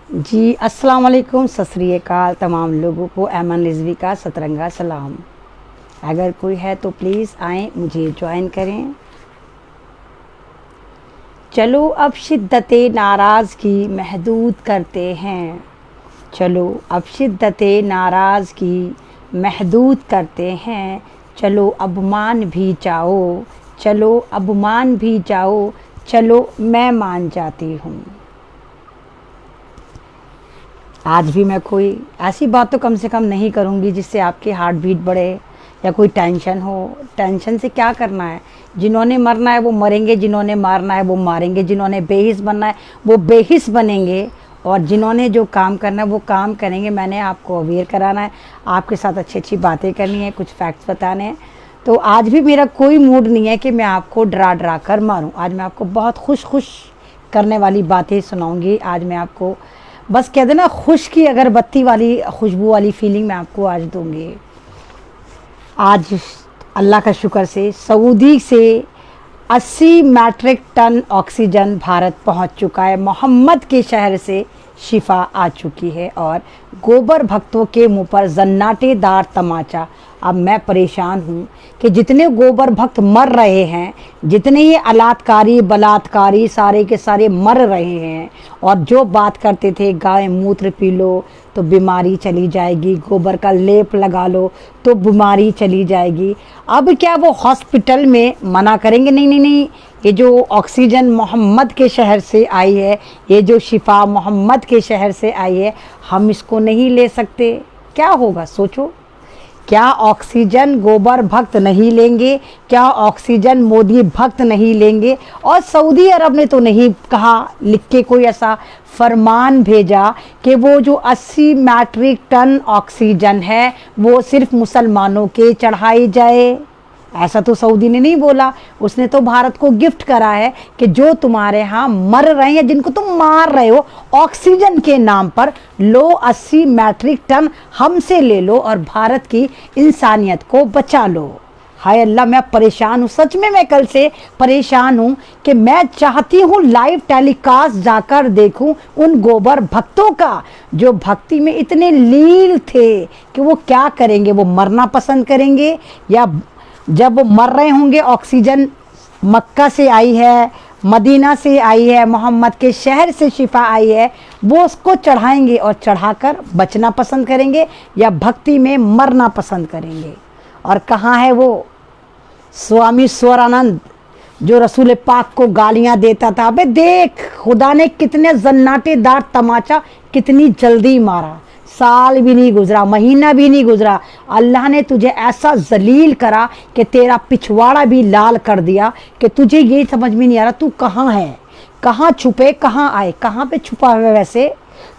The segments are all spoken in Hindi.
जी अस्सलाम वालेकुम, सत श्री अकाल। तमाम लोगों को ऐमन रिजवी का सतरंगा सलाम। अगर कोई है तो प्लीज़ आएँ, मुझे ज्वाइन करें। चलो अब शिद्दते नाराज़गी महदूद करते हैं। चलो अब शिद्दते नाराज़गी महदूद करते हैं। चलो अब मान भी जाओ, चलो अब मान भी जाओ, चलो मैं मान जाती हूँ। आज भी मैं कोई ऐसी बात तो कम से कम नहीं करूँगी जिससे आपकी हार्ट बीट बढ़े या कोई टेंशन हो। टेंशन से क्या करना है? जिन्होंने मरना है वो मरेंगे, जिन्होंने मारना है वो मारेंगे, जिन्होंने बेहिस बनना है वो बेहिस बनेंगे, और जिन्होंने जो काम करना है वो काम करेंगे। मैंने आपको अवेयर कराना है, आपके साथ अच्छी अच्छी बातें करनी है, कुछ फैक्ट्स बताने हैं। तो आज भी मेरा कोई मूड नहीं है कि मैं आपको डरा डरा कर मारूँ। आज मैं आपको बहुत खुश करने वाली बातें सुनाऊँगी। आज मैं आपको बस कह देना खुश की अगरबत्ती वाली खुशबू वाली फीलिंग मैं आपको आज दूंगी। आज अल्लाह का शुक्र से सऊदी से 80 मैट्रिक टन ऑक्सीजन भारत पहुंच चुका है। मोहम्मद के शहर से शिफा आ चुकी है और गोबर भक्तों के मुंह पर जन्नाटेदार तमाचा। अब मैं परेशान हूँ कि जितने गोबर भक्त मर रहे हैं, जितने ये अलात्कारी बलात्कारी सारे के सारे मर रहे हैं, और जो बात करते थे गाय मूत्र पी लो तो बीमारी चली जाएगी, गोबर का लेप लगा लो तो बीमारी चली जाएगी, अब क्या वो हॉस्पिटल में मना करेंगे? नहीं नहीं नहीं, ये जो ऑक्सीजन मोहम्मद के शहर से आई है, ये जो शिफा मोहम्मद के शहर से आई है, हम इसको नहीं ले सकते। क्या होगा सोचो? क्या ऑक्सीजन गोबर भक्त नहीं लेंगे? क्या ऑक्सीजन मोदी भक्त नहीं लेंगे? और सऊदी अरब ने तो नहीं कहा, लिख के कोई ऐसा फरमान भेजा कि वो जो 80 मैट्रिक टन ऑक्सीजन है वो सिर्फ मुसलमानों के चढ़ाई जाए। ऐसा तो सऊदी ने नहीं बोला। उसने तो भारत को गिफ्ट करा है कि जो तुम्हारे यहाँ मर रहे हैं, जिनको तुम मार रहे हो ऑक्सीजन के नाम पर, लो 80 मैट्रिक टन हमसे ले लो और भारत की इंसानियत को बचा लो। हाय अल्लाह, मैं परेशान हूँ, सच में मैं कल से परेशान हूँ कि मैं चाहती हूँ लाइव टेलीकास्ट जाकर देखूँ उन गोबर भक्तों का जो भक्ति में इतने लीन थे कि वो क्या करेंगे। वो मरना पसंद करेंगे या जब वो मर रहे होंगे, ऑक्सीजन मक्का से आई है, मदीना से आई है, मोहम्मद के शहर से शिफा आई है, वो उसको चढ़ाएंगे और चढ़ाकर बचना पसंद करेंगे या भक्ति में मरना पसंद करेंगे। और कहाँ है वो स्वामी स्वरानंद जो रसूल पाक को गालियां देता था? अबे देख, खुदा ने कितने जन्नाटेदार तमाचा कितनी जल्दी मारा। साल भी नहीं गुजरा, महीना भी नहीं गुजरा, अल्लाह ने तुझे ऐसा जलील करा कि तेरा पिछवाड़ा भी लाल कर दिया कि तुझे ये समझ में नहीं आ रहा तू कहाँ है, कहाँ छुपे, कहाँ आए, कहाँ पे छुपा हुआ। वैसे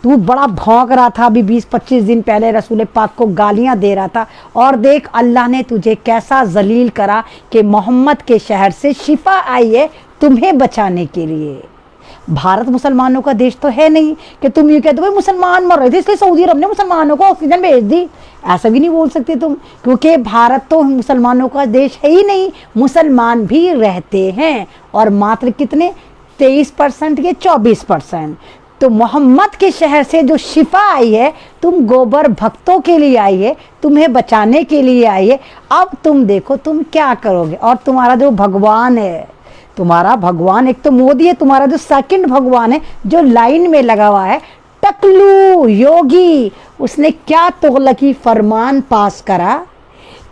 तू बड़ा भौंक रहा था अभी 20-25 दिन पहले, रसूल पाक को गालियां दे रहा था, और देख अल्लाह ने तुझे कैसा जलील करा कि मोहम्मद के शहर से शिफा आई है तुम्हें बचाने के लिए। भारत मुसलमानों का देश तो है नहीं कि तुम ये कहते हो भाई मुसलमान मर रहे थे इसलिए सऊदी अरब ने मुसलमानों को ऑक्सीजन भेज दी। ऐसा भी नहीं बोल सकते तुम, क्योंकि भारत तो मुसलमानों का देश है ही नहीं। मुसलमान भी रहते हैं, और मात्र कितने, 23% या 24%। तो मोहम्मद के शहर से जो शिफा आई है, तुम गोबर भक्तों के लिए आई है, तुम्हें बचाने के लिए आई है। अब तुम देखो तुम क्या करोगे। और तुम्हारा जो भगवान है, तुम्हारा भगवान एक तो मोदी है, तुम्हारा जो सेकंड भगवान है जो लाइन में लगा हुआ है टकलू योगी, उसने क्या तुगलकी फरमान पास करा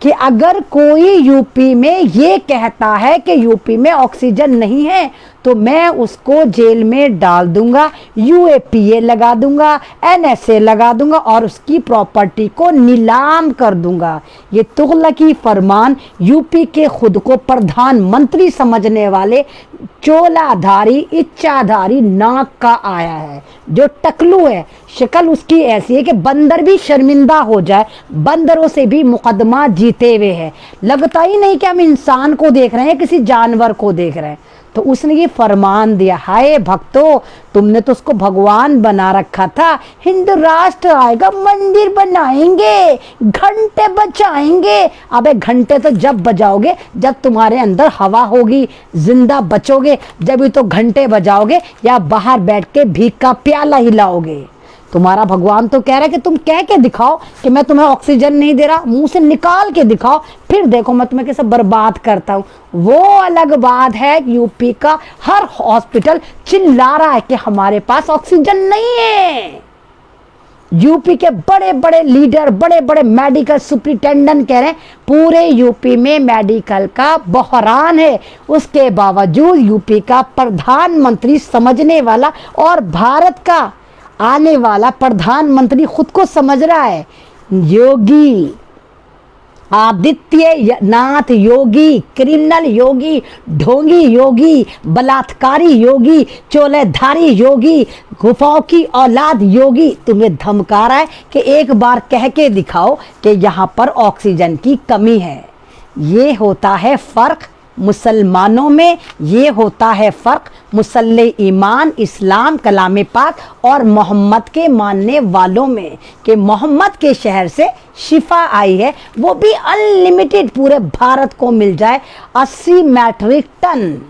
कि अगर कोई यूपी में ये कहता है कि यूपी में ऑक्सीजन नहीं है तो मैं उसको जेल में डाल दूंगा, यूएपीए लगा दूंगा, एनएसए लगा दूंगा और उसकी प्रॉपर्टी को नीलाम कर दूंगा। ये तुगलकी फरमान यूपी के खुद को प्रधानमंत्री समझने वाले चोलाधारी इच्छाधारी नाक का आया है, जो टकलू है। शक्ल उसकी ऐसी है कि बंदर भी शर्मिंदा हो जाए, बंदरों से भी मुकदमा जीते हुए है। लगता ही नहीं कि हम इंसान को देख रहे हैं, किसी जानवर को देख रहे हैं। तो उसने ये फरमान दिया, हाय भक्तों, तुमने तो उसको भगवान बना रखा था, हिंदू राष्ट्र आएगा मंदिर बनाएंगे, घंटे बजाएंगे। अबे घंटे तो जब बजाओगे जब तुम्हारे अंदर हवा होगी, जिंदा बचोगे जब ही तो घंटे बजाओगे, या बाहर बैठ के भीख का प्याला हिलाओगे। तुम्हारा भगवान तो कह रहा है कि तुम कह के दिखाओ कि मैं तुम्हें ऑक्सीजन नहीं दे रहा, मुंह से निकाल के दिखाओ, फिर देखो मैं तुम्हें कैसे बर्बाद करता हूँ। वो अलग बात है, यूपी का हर हॉस्पिटल चिल्ला रहा है कि हमारे पास ऑक्सीजन नहीं है। यूपी के बड़े बड़े लीडर, बड़े बड़े मेडिकल सुपरिटेंडेंट कह रहे हैं पूरे यूपी में मेडिकल का बहरान है। उसके बावजूद यूपी का प्रधानमंत्री समझने वाला और भारत का आने वाला प्रधानमंत्री खुद को समझ रहा है, योगी आदित्यनाथ योगी, क्रिमिनल योगी, ढोंगी योगी, बलात्कारी योगी, चोलेधारी योगी, गुफाओं की औलाद योगी तुम्हें धमका रहा है कि एक बार कह के दिखाओ कि यहाँ पर ऑक्सीजन की कमी है। ये होता है फ़र्क मुसलमानों में, ये होता है फ़र्क मुसल्ले ईमान, इस्लाम, कलाम पाक और मोहम्मद के मानने वालों में कि मोहम्मद के शहर से शिफा आई है, वो भी अनलिमिटेड पूरे भारत को मिल जाए। 80 मैट्रिक टन,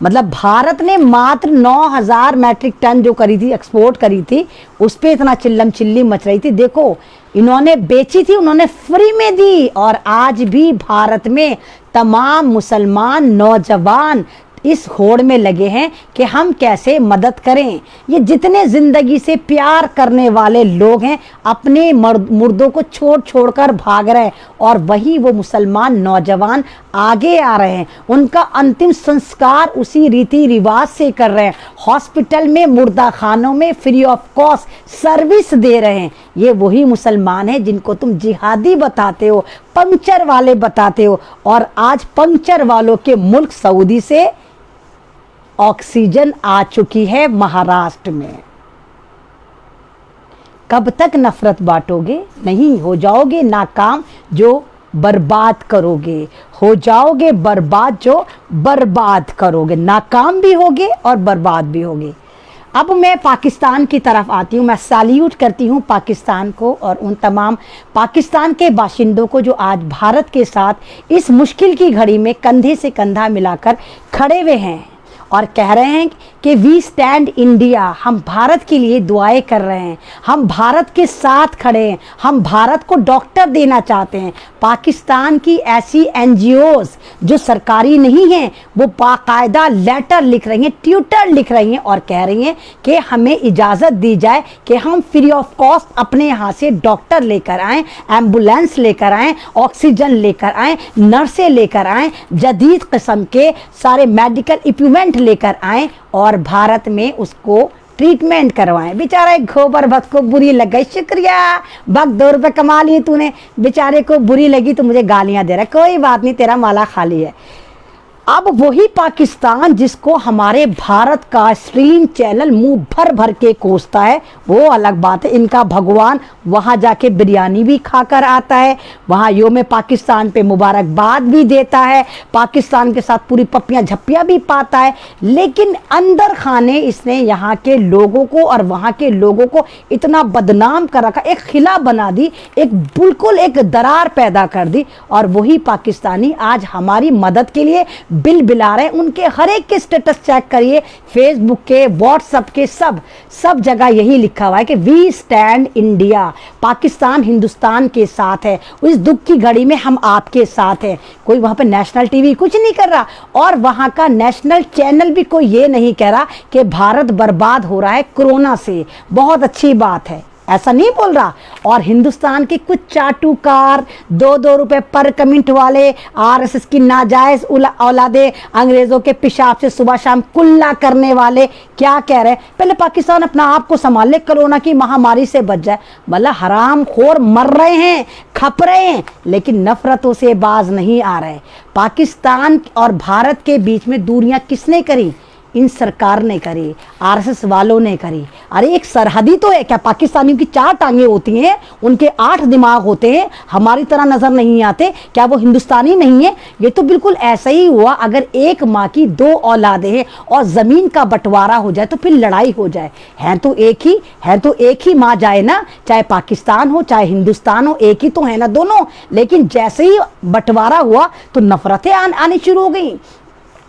मतलब भारत ने मात्र 9000 मैट्रिक टन जो करी थी, एक्सपोर्ट करी थी, उस पर इतना चिल्लम चिल्ली मच रही थी। देखो इन्होंने बेची थी, उन्होंने फ्री में दी, और आज भी भारत में तमाम मुसलमान नौजवान इस होड़ में लगे हैं कि हम कैसे मदद करें। ये जितने ज़िंदगी से प्यार करने वाले लोग हैं अपने मुर्दों को छोड़ छोड़ कर भाग रहे हैं, और वही वो मुसलमान नौजवान आगे आ रहे हैं, उनका अंतिम संस्कार उसी रीति रिवाज से कर रहे हैं, हॉस्पिटल में, मुर्दा खानों में फ्री ऑफ कॉस्ट सर्विस दे रहे हैं। ये वही मुसलमान हैं जिनको तुम जिहादी बताते हो, पंक्चर वाले बताते हो, और आज पंक्चर वालों के मुल्क सऊदी से ऑक्सीजन आ चुकी है महाराष्ट्र में। कब तक नफरत बांटोगे? नहीं, हो जाओगे नाकाम जो बर्बाद करोगे, हो जाओगे बर्बाद जो बर्बाद करोगे, नाकाम भी होगे और बर्बाद भी होगे। अब मैं पाकिस्तान की तरफ आती हूँ। मैं सैल्यूट करती हूँ पाकिस्तान को और उन तमाम पाकिस्तान के बाशिंदों को जो आज भारत के साथ इस मुश्किल की घड़ी में कंधे से कंधा मिलाकर खड़े हुए हैं और कह रहे हैं कि वी स्टैंड इंडिया, हम भारत के लिए दुआएं कर रहे हैं, हम भारत के साथ खड़े हैं, हम भारत को डॉक्टर देना चाहते हैं। पाकिस्तान की ऐसी एनजीओज जो सरकारी नहीं हैं वो बाकायदा लेटर लिख रही हैं, ट्विटर लिख रही हैं और कह रही हैं कि हमें इजाज़त दी जाए कि हम फ्री ऑफ कॉस्ट अपने यहाँ से डॉक्टर लेकर आएँ, एम्बुलेंस लेकर आएँ, ऑक्सीजन लेकर आएँ, नर्सें लेकर आएँ, जदीद किस्म के सारे मेडिकल इक्विपमेंट लेकर आएँ और भारत में उसको ट्रीटमेंट करवाएं। बेचारा एक गोबर भक्त को बुरी लग गई, शुक्रिया भक्त 2 रुपये कमा लिए तूने, बेचारे को बुरी लगी तो मुझे गालियां दे रहा है, कोई बात नहीं तेरा माला खाली है। अब वही पाकिस्तान जिसको हमारे भारत का स्ट्रीम चैनल मुंह भर भर के कोसता है, वो अलग बात है। इनका भगवान वहाँ जाके बिरयानी भी खाकर आता है, वहाँ योम पाकिस्तान पे मुबारकबाद भी देता है, पाकिस्तान के साथ पूरी पप्पियाँ झप्पियाँ भी पाता है, लेकिन अंदर खाने इसने यहाँ के लोगों को और वहाँ के लोगों को इतना बदनाम कर रखा, एक खिला बना दी, एक बिल्कुल एक दरार पैदा कर दी। और वही पाकिस्तानी आज हमारी मदद के लिए बिल बिला रहे हैं। उनके हर एक के स्टेटस चेक करिए, फेसबुक के, व्हाट्सएप के, सब जगह यही लिखा हुआ है कि we stand India, Pakistan Hindustan के साथ है, इस दुख की घड़ी में हम आपके साथ हैं। कोई वहाँ पे नेशनल टीवी कुछ नहीं कर रहा और वहाँ का नेशनल चैनल भी कोई ये नहीं कह रहा कि भारत बर्बाद हो रहा है कोरोना से। बहुत अच्छी बात है, ऐसा नहीं बोल रहा। और हिंदुस्तान के कुछ चाटुकार 2-2 रुपए पर कमेंट वाले आरएसएस की नाजायज औलादे, अंग्रेजों के पेशाब से सुबह शाम कुल्ला करने वाले क्या कह रहे हैं, पहले पाकिस्तान अपना आप को संभाल ले, कोरोना की महामारी से बच जाए। मतलब हराम खोर मर रहे हैं, खप रहे हैं, लेकिन नफरतों से बाज नहीं आ रहे। पाकिस्तान और भारत के बीच में दूरियां किसने करी? इन सरकार ने करी, आरएसएस वालों ने करी। अरे एक सरहदी तो है क्या? पाकिस्तानियों की 4 टांगे होती हैं, उनके 8 दिमाग होते हैं, हमारी तरह नजर नहीं आते। क्या वो हिंदुस्तानी नहीं है? ये तो बिल्कुल ऐसा ही हुआ अगर एक माँ की 2 औलादें हैं और जमीन का बंटवारा हो जाए तो फिर लड़ाई हो जाए। है तो एक ही माँ जाए ना, चाहे पाकिस्तान हो चाहे हिंदुस्तान हो, एक ही तो है ना दोनों। लेकिन जैसे ही बंटवारा हुआ तो नफरतें आनी शुरू हो गई।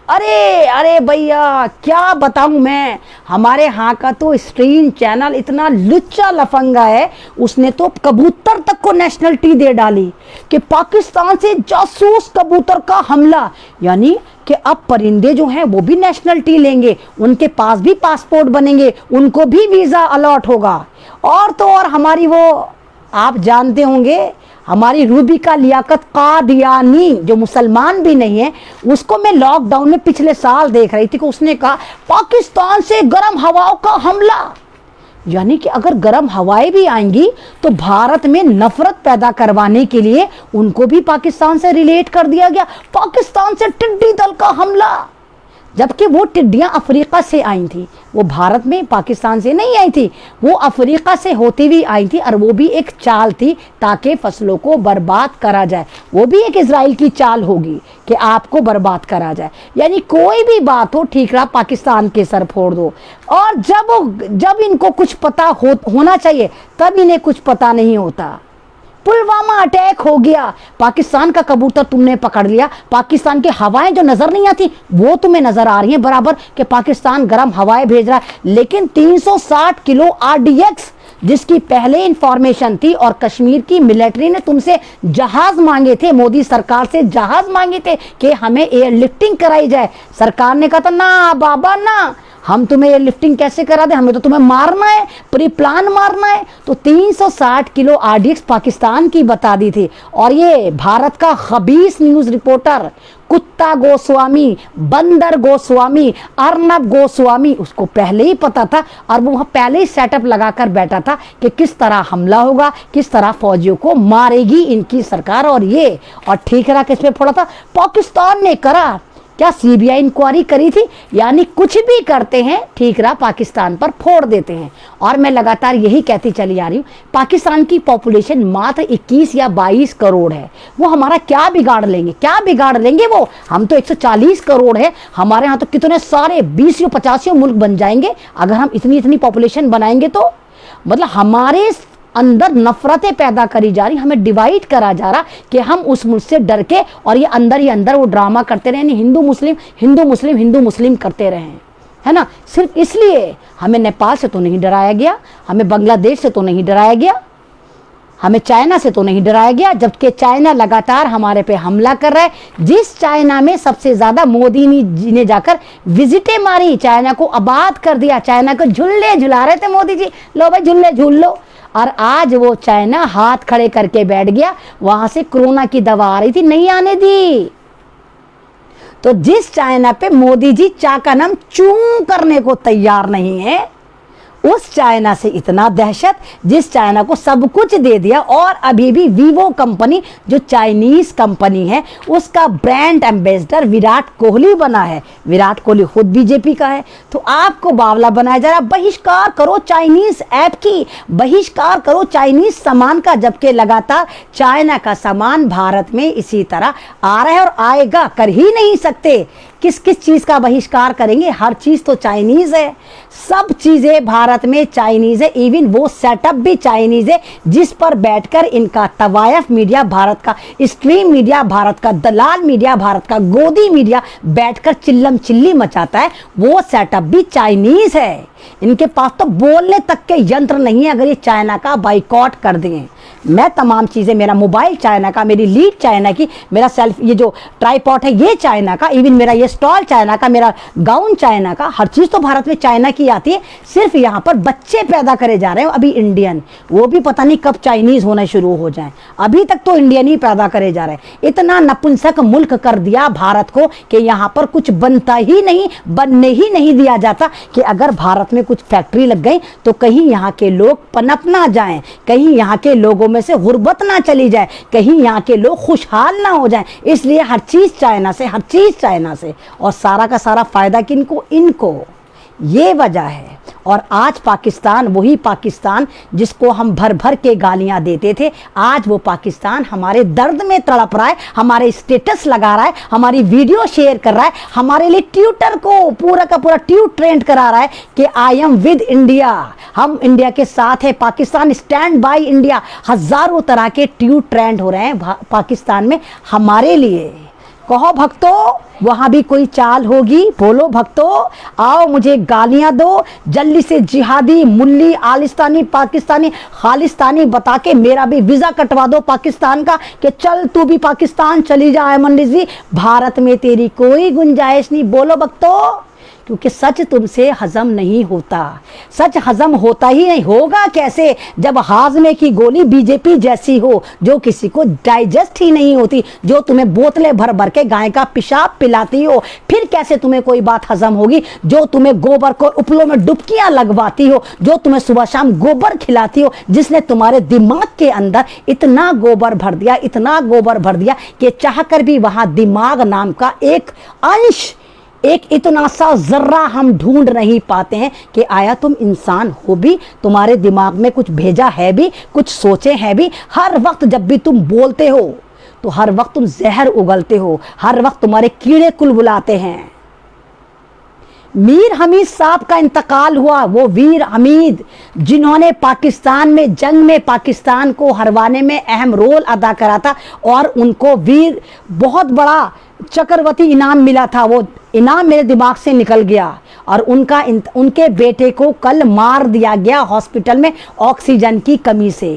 अरे अरे भैया क्या बताऊं मैं, हमारे यहाँ का तो स्क्रीन चैनल इतना लुच्चा लफंगा है, उसने तो कबूतर तक को नेशनलिटी दे डाली कि पाकिस्तान से जासूस कबूतर का हमला, यानी कि अब परिंदे जो हैं वो भी नेशनलिटी लेंगे, उनके पास भी पासपोर्ट बनेंगे, उनको भी वीज़ा अलॉट होगा। और तो और हमारी वो, आप जानते होंगे, हमारी रूबिका लियाकत कादियानी जो मुसलमान भी नहीं है, उसको मैं लॉकडाउन में पिछले साल देख रही थी कि उसने कहा पाकिस्तान से गर्म हवाओं का हमला, यानी कि अगर गर्म हवाएं भी आएंगी तो भारत में नफरत पैदा करवाने के लिए उनको भी पाकिस्तान से रिलेट कर दिया गया, पाकिस्तान से टिड्डी दल का हमला। जबकि वो टिड्डियां अफ्रीका से आई थी, वो भारत में पाकिस्तान से नहीं आई थी, वो अफ्रीका से होती हुई आई थी, और वो भी एक चाल थी ताकि फसलों को बर्बाद करा जाए। वो भी एक इजराइल की चाल होगी कि आपको बर्बाद करा जाए। यानी कोई भी बात हो, ठीक रहा, पाकिस्तान के सर फोड़ दो। और जब इनको कुछ पता होना चाहिए तब इन्हें कुछ पता नहीं होता। पुलवामा अटैक हो गया, पाकिस्तान का कबूतर तुमने पकड़ लिया, पाकिस्तान की हवाएं जो नजर नहीं आती वो तुम्हें नजर आ रही हैं बराबर कि पाकिस्तान गर्म हवाएं भेज रहा है। लेकिन 360 किलो RDX जिसकी पहले इंफॉर्मेशन थी, और कश्मीर की मिलिट्री ने तुमसे जहाज मांगे थे, मोदी सरकार से जहाज मांगे थे कि हमें एयरलिफ्टिंग कराई जाए। सरकार ने कहा था ना बाबा ना, हम तुम्हें ये लिफ्टिंग कैसे करा दे, हमें तो तुम्हें मारना है, प्री प्लान मारना है। तो 360 किलो RDX पाकिस्तान की बता दी थी। और ये भारत का खबीस न्यूज रिपोर्टर कुत्ता गोस्वामी, बंदर गोस्वामी, अर्नब गोस्वामी, उसको पहले ही पता था और वो वहाँ पहले ही सेटअप लगाकर बैठा था कि किस तरह हमला होगा, किस तरह फौजियों को मारेगी इनकी सरकार। और ये और ठीक रहा, किस पे फोड़ा था, पाकिस्तान ने करा। क्या CBI इंक्वायरी करी थी? यानी कुछ भी करते हैं ठीक रहा, पाकिस्तान पर फोड़ देते हैं। और मैं लगातार यही कहती चली आ रही हूँ, पाकिस्तान की पॉपुलेशन मात्र 21 या 22 करोड़ है, वो हमारा क्या बिगाड़ लेंगे, क्या बिगाड़ लेंगे वो। हम तो 140 करोड़ है, हमारे यहाँ तो कितने सारे 20 या 50 मुल्क बन जाएंगे अगर हम इतनी पॉपुलेशन बनाएंगे। तो मतलब हमारे अंदर नफरतें पैदा करी जा रही, हमें डिवाइड करा जा रहा कि हम उस मुल्क से डर के, और ये अंदर ही अंदर वो ड्रामा करते रहे, हिंदू मुस्लिम हिंदू मुस्लिम हिंदू मुस्लिम करते रहे, है ना। सिर्फ इसलिए हमें नेपाल से तो नहीं डराया गया, हमें बांग्लादेश से तो नहीं डराया गया, हमें चाइना से तो नहीं डराया गया, जबकि चाइना लगातार हमारे पे हमला कर रहा है। जिस चाइना में सबसे ज्यादा मोदी जी ने जाकर विजिटें मारी, चाइना को आबाद कर दिया, चाइना को झूले झुला रहे थे मोदी जी, लो भाई झूले झूल लो। और आज वो चाइना हाथ खड़े करके बैठ गया, वहां से कोरोना की दवा आ रही थी, नहीं आने दी। तो जिस चाइना पे मोदी जी चाकानम चूं करने को तैयार नहीं है, उस चाइना से इतना दहशत, जिस चाइना को सब कुछ दे दिया। और अभी भी वीवो कंपनी जो चाइनीज कंपनी है, उसका ब्रांड एम्बेसडर विराट कोहली बना है। विराट कोहली खुद बीजेपी का है। तो आपको बावला बनाया जा रहा, बहिष्कार करो चाइनीज ऐप की, बहिष्कार करो चाइनीज सामान का, जबकि लगातार चाइना का सामान भारत में इसी तरह आ रहा है और आएगा, कर ही नहीं सकते। किस किस चीज का बहिष्कार करेंगे, हर चीज तो चाइनीज है, सब चीजें भारत में चाइनीज है, इवन वो सेटअप भी चाइनीज है जिस पर बैठकर इनका तवायफ मीडिया भारत का, स्ट्रीम मीडिया भारत का, दलाल मीडिया भारत का, गोदी मीडिया बैठकर चिल्लम चिल्ली मचाता है, वो सेटअप भी चाइनीज है। इनके पास तो बोलने तक के यंत्र नहीं है अगर ये चाइना का बाइकॉट कर दें। मैं तमाम चीज़ें, मेरा मोबाइल चाइना का, मेरी लीड चाइना की, मेरा सेल्फ ये जो ट्राईपॉड है ये चाइना का, इवन मेरा ये स्टॉल चाइना का, मेरा गाउन चाइना का, हर चीज़ तो भारत में चाइना की आती है। सिर्फ यहाँ पर बच्चे पैदा करे जा रहे हैं अभी इंडियन, वो भी पता नहीं कब चाइनीज होने शुरू हो जाएं, अभी तक तो इंडियन ही पैदा करे जा रहे हैं। इतना नपुंसक मुल्क कर दिया भारत को कि यहाँ पर कुछ बनता ही नहीं, बनने ही नहीं दिया जाता कि अगर भारत में कुछ फैक्ट्री लग गई तो कहीं यहाँ के लोग पनप ना जाएं, कहीं यहाँ के लोगों में से गुर्बत ना चली जाए, कहीं यहाँ के लोग खुशहाल ना हो जाएं। इसलिए हर चीज़ चाइना से, हर चीज़ चाइना से, और सारा का सारा फायदा किनको, इनको। ये वजह है। और आज पाकिस्तान, वही पाकिस्तान जिसको हम भर भर के गालियां देते थे, आज वो पाकिस्तान हमारे दर्द में तड़प रहा है, हमारे स्टेटस लगा रहा है, हमारी वीडियो शेयर कर रहा है, हमारे लिए ट्विटर को पूरा का पूरा ट्वीट ट्रेंड करा रहा है कि आई एम विद इंडिया, हम इंडिया के साथ है, पाकिस्तान स्टैंड बाय इंडिया। हजारों तरह के ट्वीट ट्रेंड हो रहे हैं पाकिस्तान में हमारे लिए। कहो भक्तों वहां भी कोई चाल होगी, बोलो भक्तों आओ मुझे गालियां दो, जल्दी से जिहादी मुल्ली आलिस्तानी पाकिस्तानी खालिस्तानी बता के मेरा भी वीजा कटवा दो पाकिस्तान का, कि चल तू भी पाकिस्तान चली जा अमन रिजवी, भारत में तेरी कोई गुंजाइश नहीं। बोलो भक्तों, क्योंकि सच तुमसे हजम नहीं होता। सच हजम होता ही नहीं, होगा कैसे जब हाजमे की गोली बीजेपी जैसी हो, जो किसी को डाइजेस्ट ही नहीं होती, जो तुम्हें बोतलें भर भर के गाय का पेशाब पिलाती हो। फिर कैसे तुम्हें कोई बात हजम होगी, जो तुम्हें गोबर को उपलों में डुबकियां लगवाती हो, जो तुम्हें सुबह शाम गोबर खिलाती हो, जिसने तुम्हारे दिमाग के अंदर इतना गोबर भर दिया, इतना गोबर भर दिया कि चाहकर भी वहां दिमाग नाम का एक अंश, एक इतना सा जर्रा हम ढूंढ नहीं पाते हैं कि आया तुम इंसान हो भी, तुम्हारे दिमाग में कुछ भेजा है भी, कुछ सोचे हैं भी। हर वक्त जब भी तुम बोलते हो तो हर वक्त तुम जहर उगलते हो, हर वक्त तुम्हारे कीड़े कुलबुलाते हैं। मीर हमीद साहब का इंतकाल हुआ, वो वीर हमीद जिन्होंने पाकिस्तान में जंग में पाकिस्तान को हरवाने में अहम रोल अदा करा था, और उनको वीर बहुत बड़ा चक्रवर्ती इनाम मिला था। वो इनाम मेरे दिमाग से निकल गया। और उनके बेटे को कल मार दिया गया हॉस्पिटल में ऑक्सीजन की कमी से।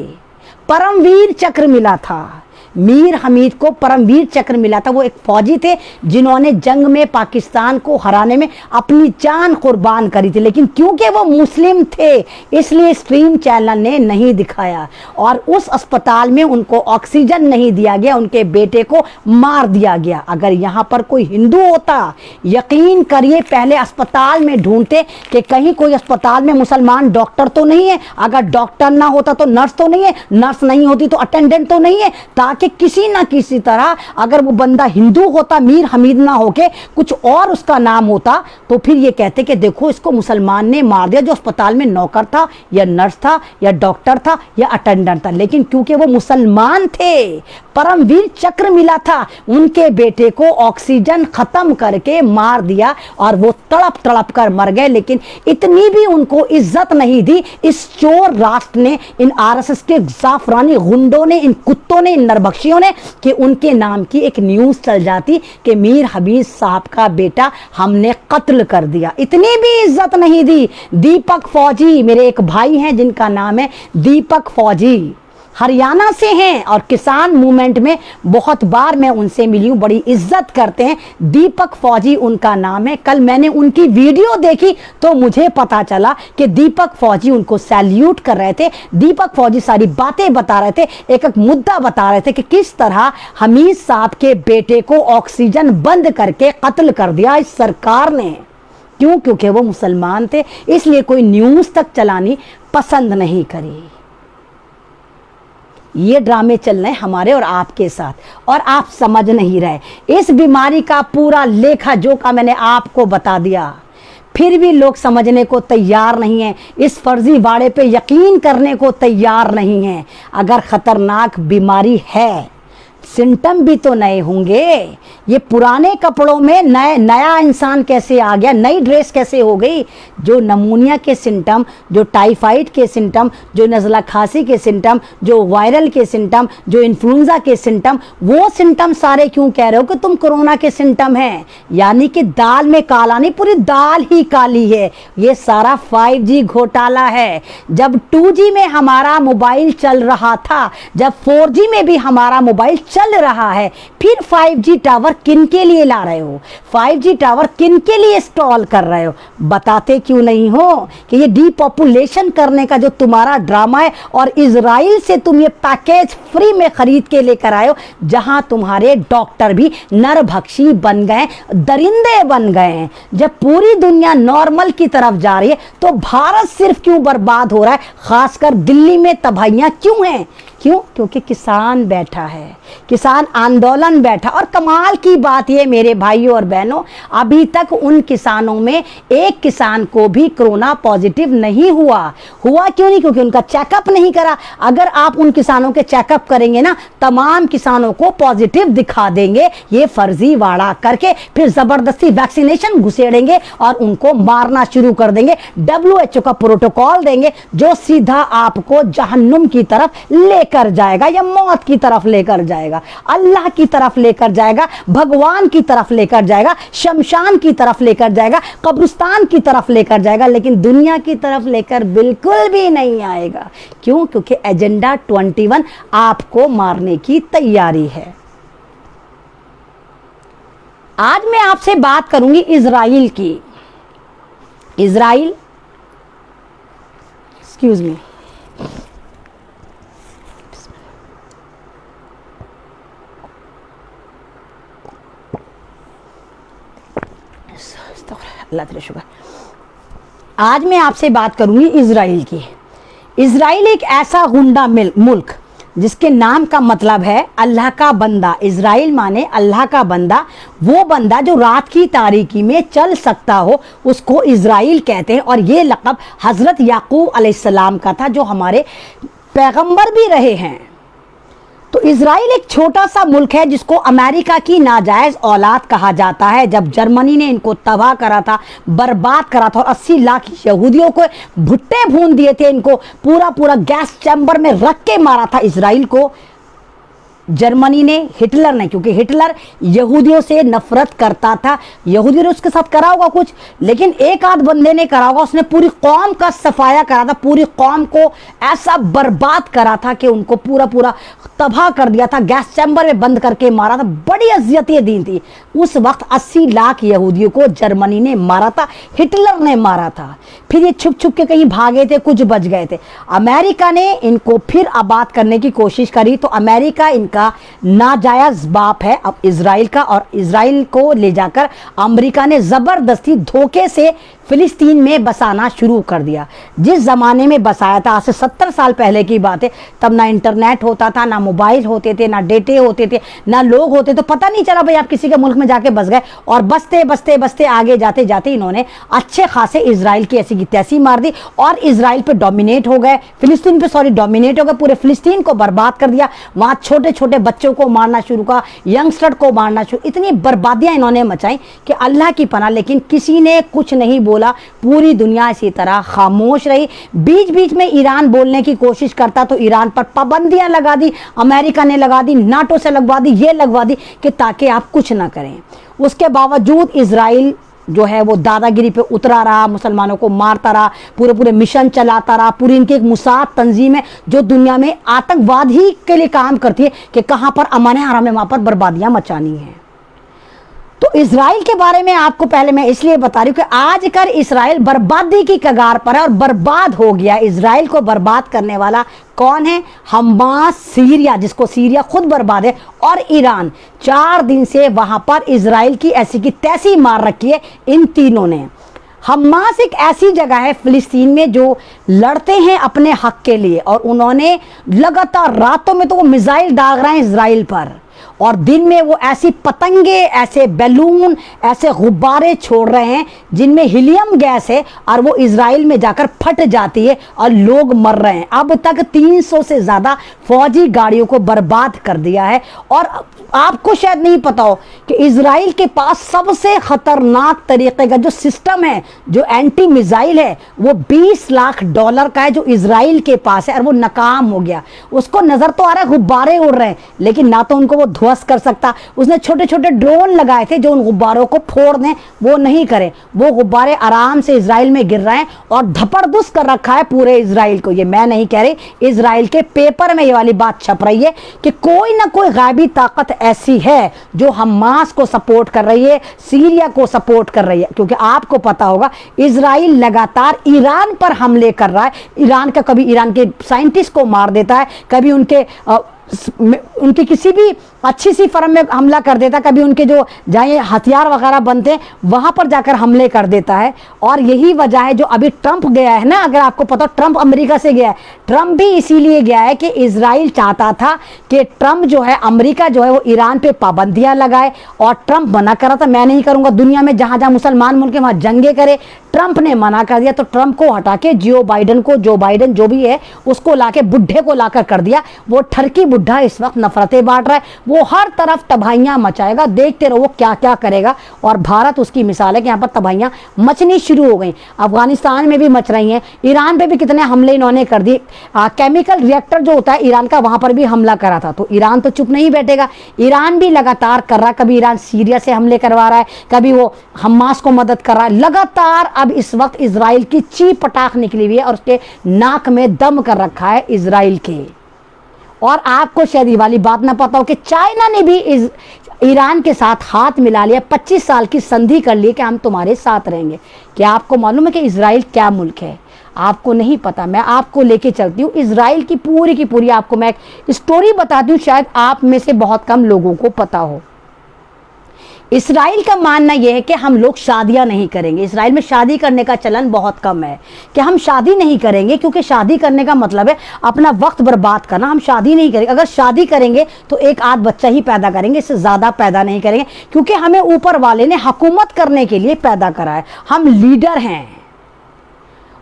परमवीर चक्र मिला था, मीर हमीद को परमवीर चक्र मिला था। वो एक फौजी थे जिन्होंने जंग में पाकिस्तान को हराने में अपनी जान कुर्बान करी थी, लेकिन क्योंकि वो मुस्लिम थे इसलिए स्ट्रीम चैनल ने नहीं दिखाया, और उस अस्पताल में उनको ऑक्सीजन नहीं दिया गया, उनके बेटे को मार दिया गया। अगर यहाँ पर कोई हिंदू होता, यकीन करिए पहले अस्पताल में ढूंढते कि कहीं कोई अस्पताल में मुसलमान डॉक्टर तो नहीं है, अगर डॉक्टर ना होता तो नर्स तो नहीं है, नर्स नहीं होती तो अटेंडेंट तो नहीं है, ताकि किसी ना किसी तरह अगर वो बंदा हिंदू होता, मीर हमीद ना होके कुछ और उसका नाम होता, तो फिर ये कहते कि देखो इसको मुसलमान ने मार दिया, जो अस्पताल में नौकर था या नर्स था या डॉक्टर था या अटेंडेंट था। लेकिन क्योंकि वो मुसलमान थे, परमवीर चक्र मिला था, उनके बेटे को ऑक्सीजन खत्म करके मार दिया और वो तड़प तड़प कर मर गए। लेकिन इतनी भी उनको इज्जत नहीं दी इस चोर राष्ट्र ने, इन आरएसएस के जाफरानी गुंडों ने, इन कुत्तों ने, इन नरबख्शियों ने, कि उनके नाम की एक न्यूज चल जाती कि मीर हमीद साहब का बेटा हमने कत्ल कर दिया। इतनी भी इज्जत नहीं दी। दीपक फौजी, मेरे एक भाई हैं जिनका नाम है दीपक फौजी, हरियाणा से हैं और किसान मूवमेंट में बहुत बार मैं उनसे मिली हूँ, बड़ी इज्जत करते हैं। दीपक फौजी उनका नाम है। कल मैंने उनकी वीडियो देखी तो मुझे पता चला कि दीपक फौजी उनको सैल्यूट कर रहे थे। दीपक फौजी सारी बातें बता रहे थे, एक एक मुद्दा बता रहे थे कि किस तरह हमीद साहब के बेटे को ऑक्सीजन बंद करके कत्ल कर दिया इस सरकार ने। क्यों? क्योंकि वो मुसलमान थे, इसलिए कोई न्यूज़ तक चलानी पसंद नहीं करी। ये ड्रामे चल रहे हैं हमारे और आपके साथ, और आप समझ नहीं रहे। इस बीमारी का पूरा लेखा जोखा मैंने आपको बता दिया, फिर भी लोग समझने को तैयार नहीं हैं, इस फर्जीवाड़े पे यकीन करने को तैयार नहीं हैं। अगर खतरनाक बीमारी है, सिम्टम भी तो नए होंगे। ये पुराने कपड़ों में नया इंसान कैसे आ गया, नई ड्रेस कैसे हो गई? जो नमूनिया के सिम्टम, जो टाइफाइड के सिम्टम, जो नज़ला खांसी के सिम्टम, जो वायरल के सिम्टम, जो इन्फ्लुएंजा के सिम्टम, वो सिम्टम सारे क्यों कह रहे हो कि तुम कोरोना के सिम्टम हैं? यानी कि दाल में काला नहीं, पूरी दाल ही काली है। ये सारा 5G घोटाला है। जब 2G में हमारा मोबाइल चल रहा था, जब 4G में भी हमारा मोबाइल चल रहा है, फिर 5G टावर किन के लिए ला रहे हो? 5G टावर किन के लिए इंस्टॉल कर रहे हो? बताते क्यों नहीं हो कि ये डीपॉपुलेशन करने का जो तुम्हारा ड्रामा है, और इजराइल से तुम ये पैकेज फ्री में खरीद के लेकर आए हो, जहां तुम्हारे डॉक्टर भी नरभक्षी बन गए, दरिंदे बन गए हैं। जब पूरी दुनिया नॉर्मल की तरफ जा रही है तो भारत सिर्फ क्यों बर्बाद हो रहा है? खासकर दिल्ली में तबाहियां क्यों हैं? क्यों? क्योंकि किसान बैठा है, किसान आंदोलन बैठा। और कमाल की बात ये मेरे भाइयों और बहनों, अभी तक उन किसानों में एक किसान को भी कोरोना पॉजिटिव नहीं हुआ। हुआ क्यों नहीं? क्योंकि उनका चेकअप नहीं करा। अगर आप उन किसानों के चेकअप करेंगे ना, तमाम किसानों को पॉजिटिव दिखा देंगे, ये फर्जीवाड़ा करके फिर जबरदस्ती वैक्सीनेशन घुसेड़ेंगे और उनको मारना शुरू कर देंगे। WHO का प्रोटोकॉल देंगे जो सीधा आपको जहन्नुम की तरफ ले लेकर जाएगा या मौत की तरफ लेकर जाएगा, अल्लाह की तरफ लेकर जाएगा, भगवान की तरफ लेकर जाएगा, शमशान की तरफ लेकर जाएगा, कब्रिस्तान की तरफ लेकर जाएगा, लेकिन दुनिया की तरफ लेकर बिल्कुल भी नहीं आएगा। क्यों? क्योंकि एजेंडा 21 आपको मारने की तैयारी है। आज मैं आपसे बात करूंगी इजराइल की। इजराइल, एक्सक्यूज मी, अल्लाह तेरे शुक्र। आज मैं आपसे बात करूंगी इजराइल की। इजराइल एक ऐसा गुंडा मुल्क जिसके नाम का मतलब है अल्लाह का बंदा। इजराइल माने अल्लाह का बंदा, वो बंदा जो रात की तारीकी में चल सकता हो उसको इजराइल कहते हैं। और ये लक़ब हज़रत याकूब अलैहिस्सलाम का था, जो हमारे पैगंबर भी रहे हैं। तो इजराइल एक छोटा सा मुल्क है जिसको अमेरिका की नाजायज़ औलाद कहा जाता है। जब जर्मनी ने इनको तबाह करा था, बर्बाद करा था और 80 लाख यहूदियों को भुट्टे भून दिए थे, इनको पूरा पूरा गैस चैम्बर में रख के मारा था इजराइल को जर्मनी ने, हिटलर ने। क्योंकि हिटलर यहूदियों से नफरत करता था। यहूदियों ने उसके साथ करा होगा कुछ, लेकिन एक आध बंदे ने करा होगा। उसने पूरी कौम का सफाया करा था, पूरी कौम को ऐसा बर्बाद करा था कि उनको पूरा पूरा तबाह कर दिया था, गैस चैम्बर में बंद करके मारा था। बड़ी अजियतें दी थी। उस वक्त 80 लाख यहूदियों को जर्मनी ने मारा था, हिटलर ने मारा था। फिर ये छुप छुप के कहीं भागे थे, कुछ बच गए थे। अमेरिका ने इनको फिर आबाद करने की कोशिश करी, तो अमेरिका इनका नाजायज बाप है अब इजराइल का। और इजराइल को ले जाकर अमेरिका ने जबरदस्ती धोखे से फिलिस्तीन में बसाना शुरू कर दिया। जिस ज़माने में बसाया था, आज से 70 साल पहले की बात है, तब ना इंटरनेट होता था, ना मोबाइल होते थे, ना डेटे होते थे, ना लोग होते, तो पता नहीं चला भाई आप किसी के मुल्क में जाके बस गए। और बसते बसते बसते आगे जाते जाते इन्होंने अच्छे खासे इजराइल की ऐसी की तैसी मार दी और इजराइल पे डोमिनेट हो गए, फिलिस्तीन पे सॉरी डोमिनेट हो गए, पूरे फिलिस्तीन को बर्बाद कर दिया। वहाँ छोटे छोटे बच्चों को मारना शुरू किया, यंगस्टर को मारना शुरू, इतनी बर्बादियाँ इन्होंने मचाई कि अल्लाह की पनाह। लेकिन किसी ने कुछ नहीं बोला, पूरी दुनिया इसी तरह खामोश रही। बीच बीच में ईरान बोलने की कोशिश करता तो ईरान पर पाबंदियां लगा दी, अमेरिका ने लगा दी, नाटो से लगवा दी, ये लगवा दी कि ताकि आप कुछ ना करें। उसके बावजूद इजराइल जो है वो दादागिरी पे उतरा रहा, मुसलमानों को मारता रहा, पूरे पूरे मिशन चलाता रहा। पूरी इनकी एक मुसाद तंजीम है जो दुनिया में आतंकवाद ही के लिए काम करती है कि कहाँ पर अमन है, हमें वहाँ पर बर्बादियां मचानी है। तो इजराइल के बारे में आपको पहले मैं इसलिए बता रही हूँ कि आजकल इजराइल बर्बादी की कगार पर है और बर्बाद हो गया। इजराइल को बर्बाद करने वाला कौन है? हमास, सीरिया, जिसको सीरिया खुद बर्बाद है, और ईरान। 4 दिन से वहां पर इजराइल की ऐसी की तैसी मार रखी है इन तीनों ने। हमास एक ऐसी जगह है फिलिस्तीन में जो लड़ते हैं अपने हक के लिए, और उन्होंने लगातार रातों में तो वो मिसाइल दाग रहे हैं इजराइल पर, और दिन में वो ऐसी पतंगे, ऐसे बैलून, ऐसे गुब्बारे छोड़ रहे हैं जिनमें हीलियम गैस है, और वो इजराइल में जाकर फट जाती है और लोग मर रहे हैं। अब तक 300 से ज़्यादा फौजी गाड़ियों को बर्बाद कर दिया है। और आपको शायद नहीं पता हो कि इजराइल के पास सबसे खतरनाक तरीके का जो सिस्टम है, जो एंटी मिसाइल है, वो $20 लाख का है जो इजराइल के पास है, और वो नाकाम हो गया। उसको नज़र तो आ रहा है गुब्बारे उड़ रहे हैं, लेकिन ना तो उनको वो ध्वस्त कर सकता। उसने छोटे छोटे ड्रोन लगाए थे जो उन गुब्बारों को फोड़ दें, वो नहीं करे। वो गुब्बारे आराम से इजराइल में गिर रहे हैं और धपड़धुस कर रखा है पूरे इजराइल को। ये मैं नहीं कह रही, इजराइल के पेपर में ये वाली बात छप रही है कि कोई ना कोई गायबी ताकत ऐसी है जो हमास को सपोर्ट कर रही है, सीरिया को सपोर्ट कर रही है। क्योंकि आपको पता होगा इजराइल लगातार ईरान पर हमले कर रहा है। ईरान का कभी ईरान के साइंटिस्ट को मार देता है, कभी उनके किसी भी अच्छी सी फर्म में हमला कर देता, कभी उनके जो जहाँ हथियार वगैरह बनते हैं वहाँ पर जाकर हमले कर देता है। और यही वजह है जो अभी ट्रंप गया है ना, अगर आपको पता हो ट्रंप अमेरिका से गया है। ट्रंप भी इसीलिए गया है कि इजराइल चाहता था कि ट्रंप जो है, अमेरिका जो है वो ईरान पे पाबंदियाँ लगाए, और ट्रंप मना कर रहा था, मैं नहीं करूँगा, दुनिया में जहाँ जहाँ मुसलमान मुल्क है वहाँ जंगे करे। ट्रंप ने मना कर दिया, तो ट्रंप को हटा के जो बाइडन जो भी है उसको लाके बुढ़े को लाकर कर दिया। वो ठरकी बुढ़ा इस वक्त नफरतें बांट रहा है, वो हर तरफ तबाहियां मचाएगा, देखते रहो वो क्या क्या करेगा। और भारत उसकी मिसाल है कि यहाँ पर तबाहियां मचनी शुरू हो गई। अफगानिस्तान में भी मच रही हैं, ईरान पे भी कितने हमले इन्होंने कर दिए। केमिकल रिएक्टर जो होता है ईरान का, वहाँ पर भी हमला करा था। तो ईरान तो चुप नहीं बैठेगा, ईरान भी लगातार कर रहा है। कभी ईरान सीरिया से हमले करवा रहा है, कभी वो हमास को मदद कर रहा है लगातार। अब इस वक्त इजराइल की चीप पटाख निकली हुई है और उसके नाक में दम कर रखा है इजराइल के। और आपको शायद ये वाली बात ना पता हो कि चाइना ने भी ईरान के साथ हाथ मिला लिया, 25 साल की संधि कर ली कि हम तुम्हारे साथ रहेंगे। क्या आपको मालूम है कि इजराइल क्या मुल्क है? आपको नहीं पता, मैं आपको लेके चलती हूँ इजराइल की पूरी आपको मैं एक स्टोरी बताती हूँ, शायद आप में से बहुत कम लोगों को पता हो। इस्राइल का मानना यह है कि हम लोग शादियां नहीं करेंगे। इस्राइल में शादी करने का चलन बहुत कम है कि हम शादी नहीं करेंगे, क्योंकि शादी करने का मतलब है अपना वक्त बर्बाद करना। हम शादी नहीं करेंगे, अगर शादी करेंगे तो एक आध बच्चा ही पैदा करेंगे, इससे ज़्यादा पैदा नहीं करेंगे, क्योंकि हमें ऊपर वाले ने हुकूमत करने के लिए पैदा करा है। हम लीडर हैं,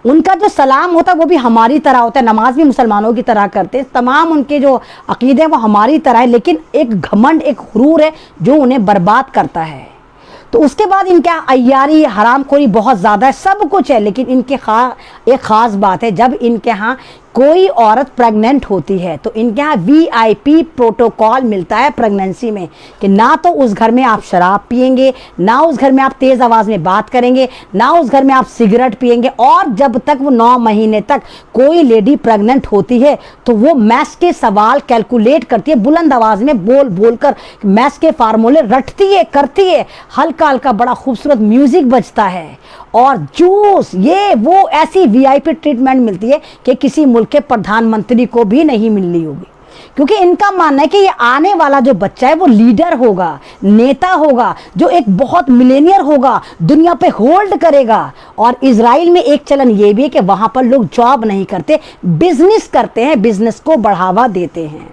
उनका जो सलाम होता है वो भी हमारी तरह होता है, नमाज भी मुसलमानों की तरह करते हैं, तमाम उनके जो अकीदे हैं वो हमारी तरह है। लेकिन एक घमंड, एक गुरूर है जो उन्हें बर्बाद करता है। तो उसके बाद इनका अय्यारी, हरामखोरी बहुत ज़्यादा है, सब कुछ है। लेकिन इनके एक ख़ास बात है, जब इनके यहाँ कोई औरत प्रेग्नेंट होती है तो इनके यहाँ VIP प्रोटोकॉल मिलता है प्रेगनेंसी में, कि ना तो उस घर में आप शराब पिएंगे, ना उस घर में आप तेज़ आवाज़ में बात करेंगे, ना उस घर में आप सिगरेट पिएंगे। और जब तक वो 9 महीने तक कोई लेडी प्रेग्नेंट होती है तो वो मैथ्स के सवाल कैलकुलेट करती है, बुलंद आवाज़ में बोल कर मैथ्स के फार्मूले रटती है, करती है। हल्का हल्का बड़ा खूबसूरत म्यूज़िक बजता है और जूस, ये वो ऐसी VIP ट्रीटमेंट मिलती है कि किसी मुल्क के प्रधानमंत्री को भी नहीं मिलनी होगी। क्योंकि इनका मानना है कि ये आने वाला जो बच्चा है वो लीडर होगा, नेता होगा, जो एक बहुत मिलेनियर होगा, दुनिया पे होल्ड करेगा। और इजराइल में एक चलन ये भी है कि वहां पर लोग जॉब नहीं करते, बिजनेस करते हैं, बिजनेस को बढ़ावा देते हैं।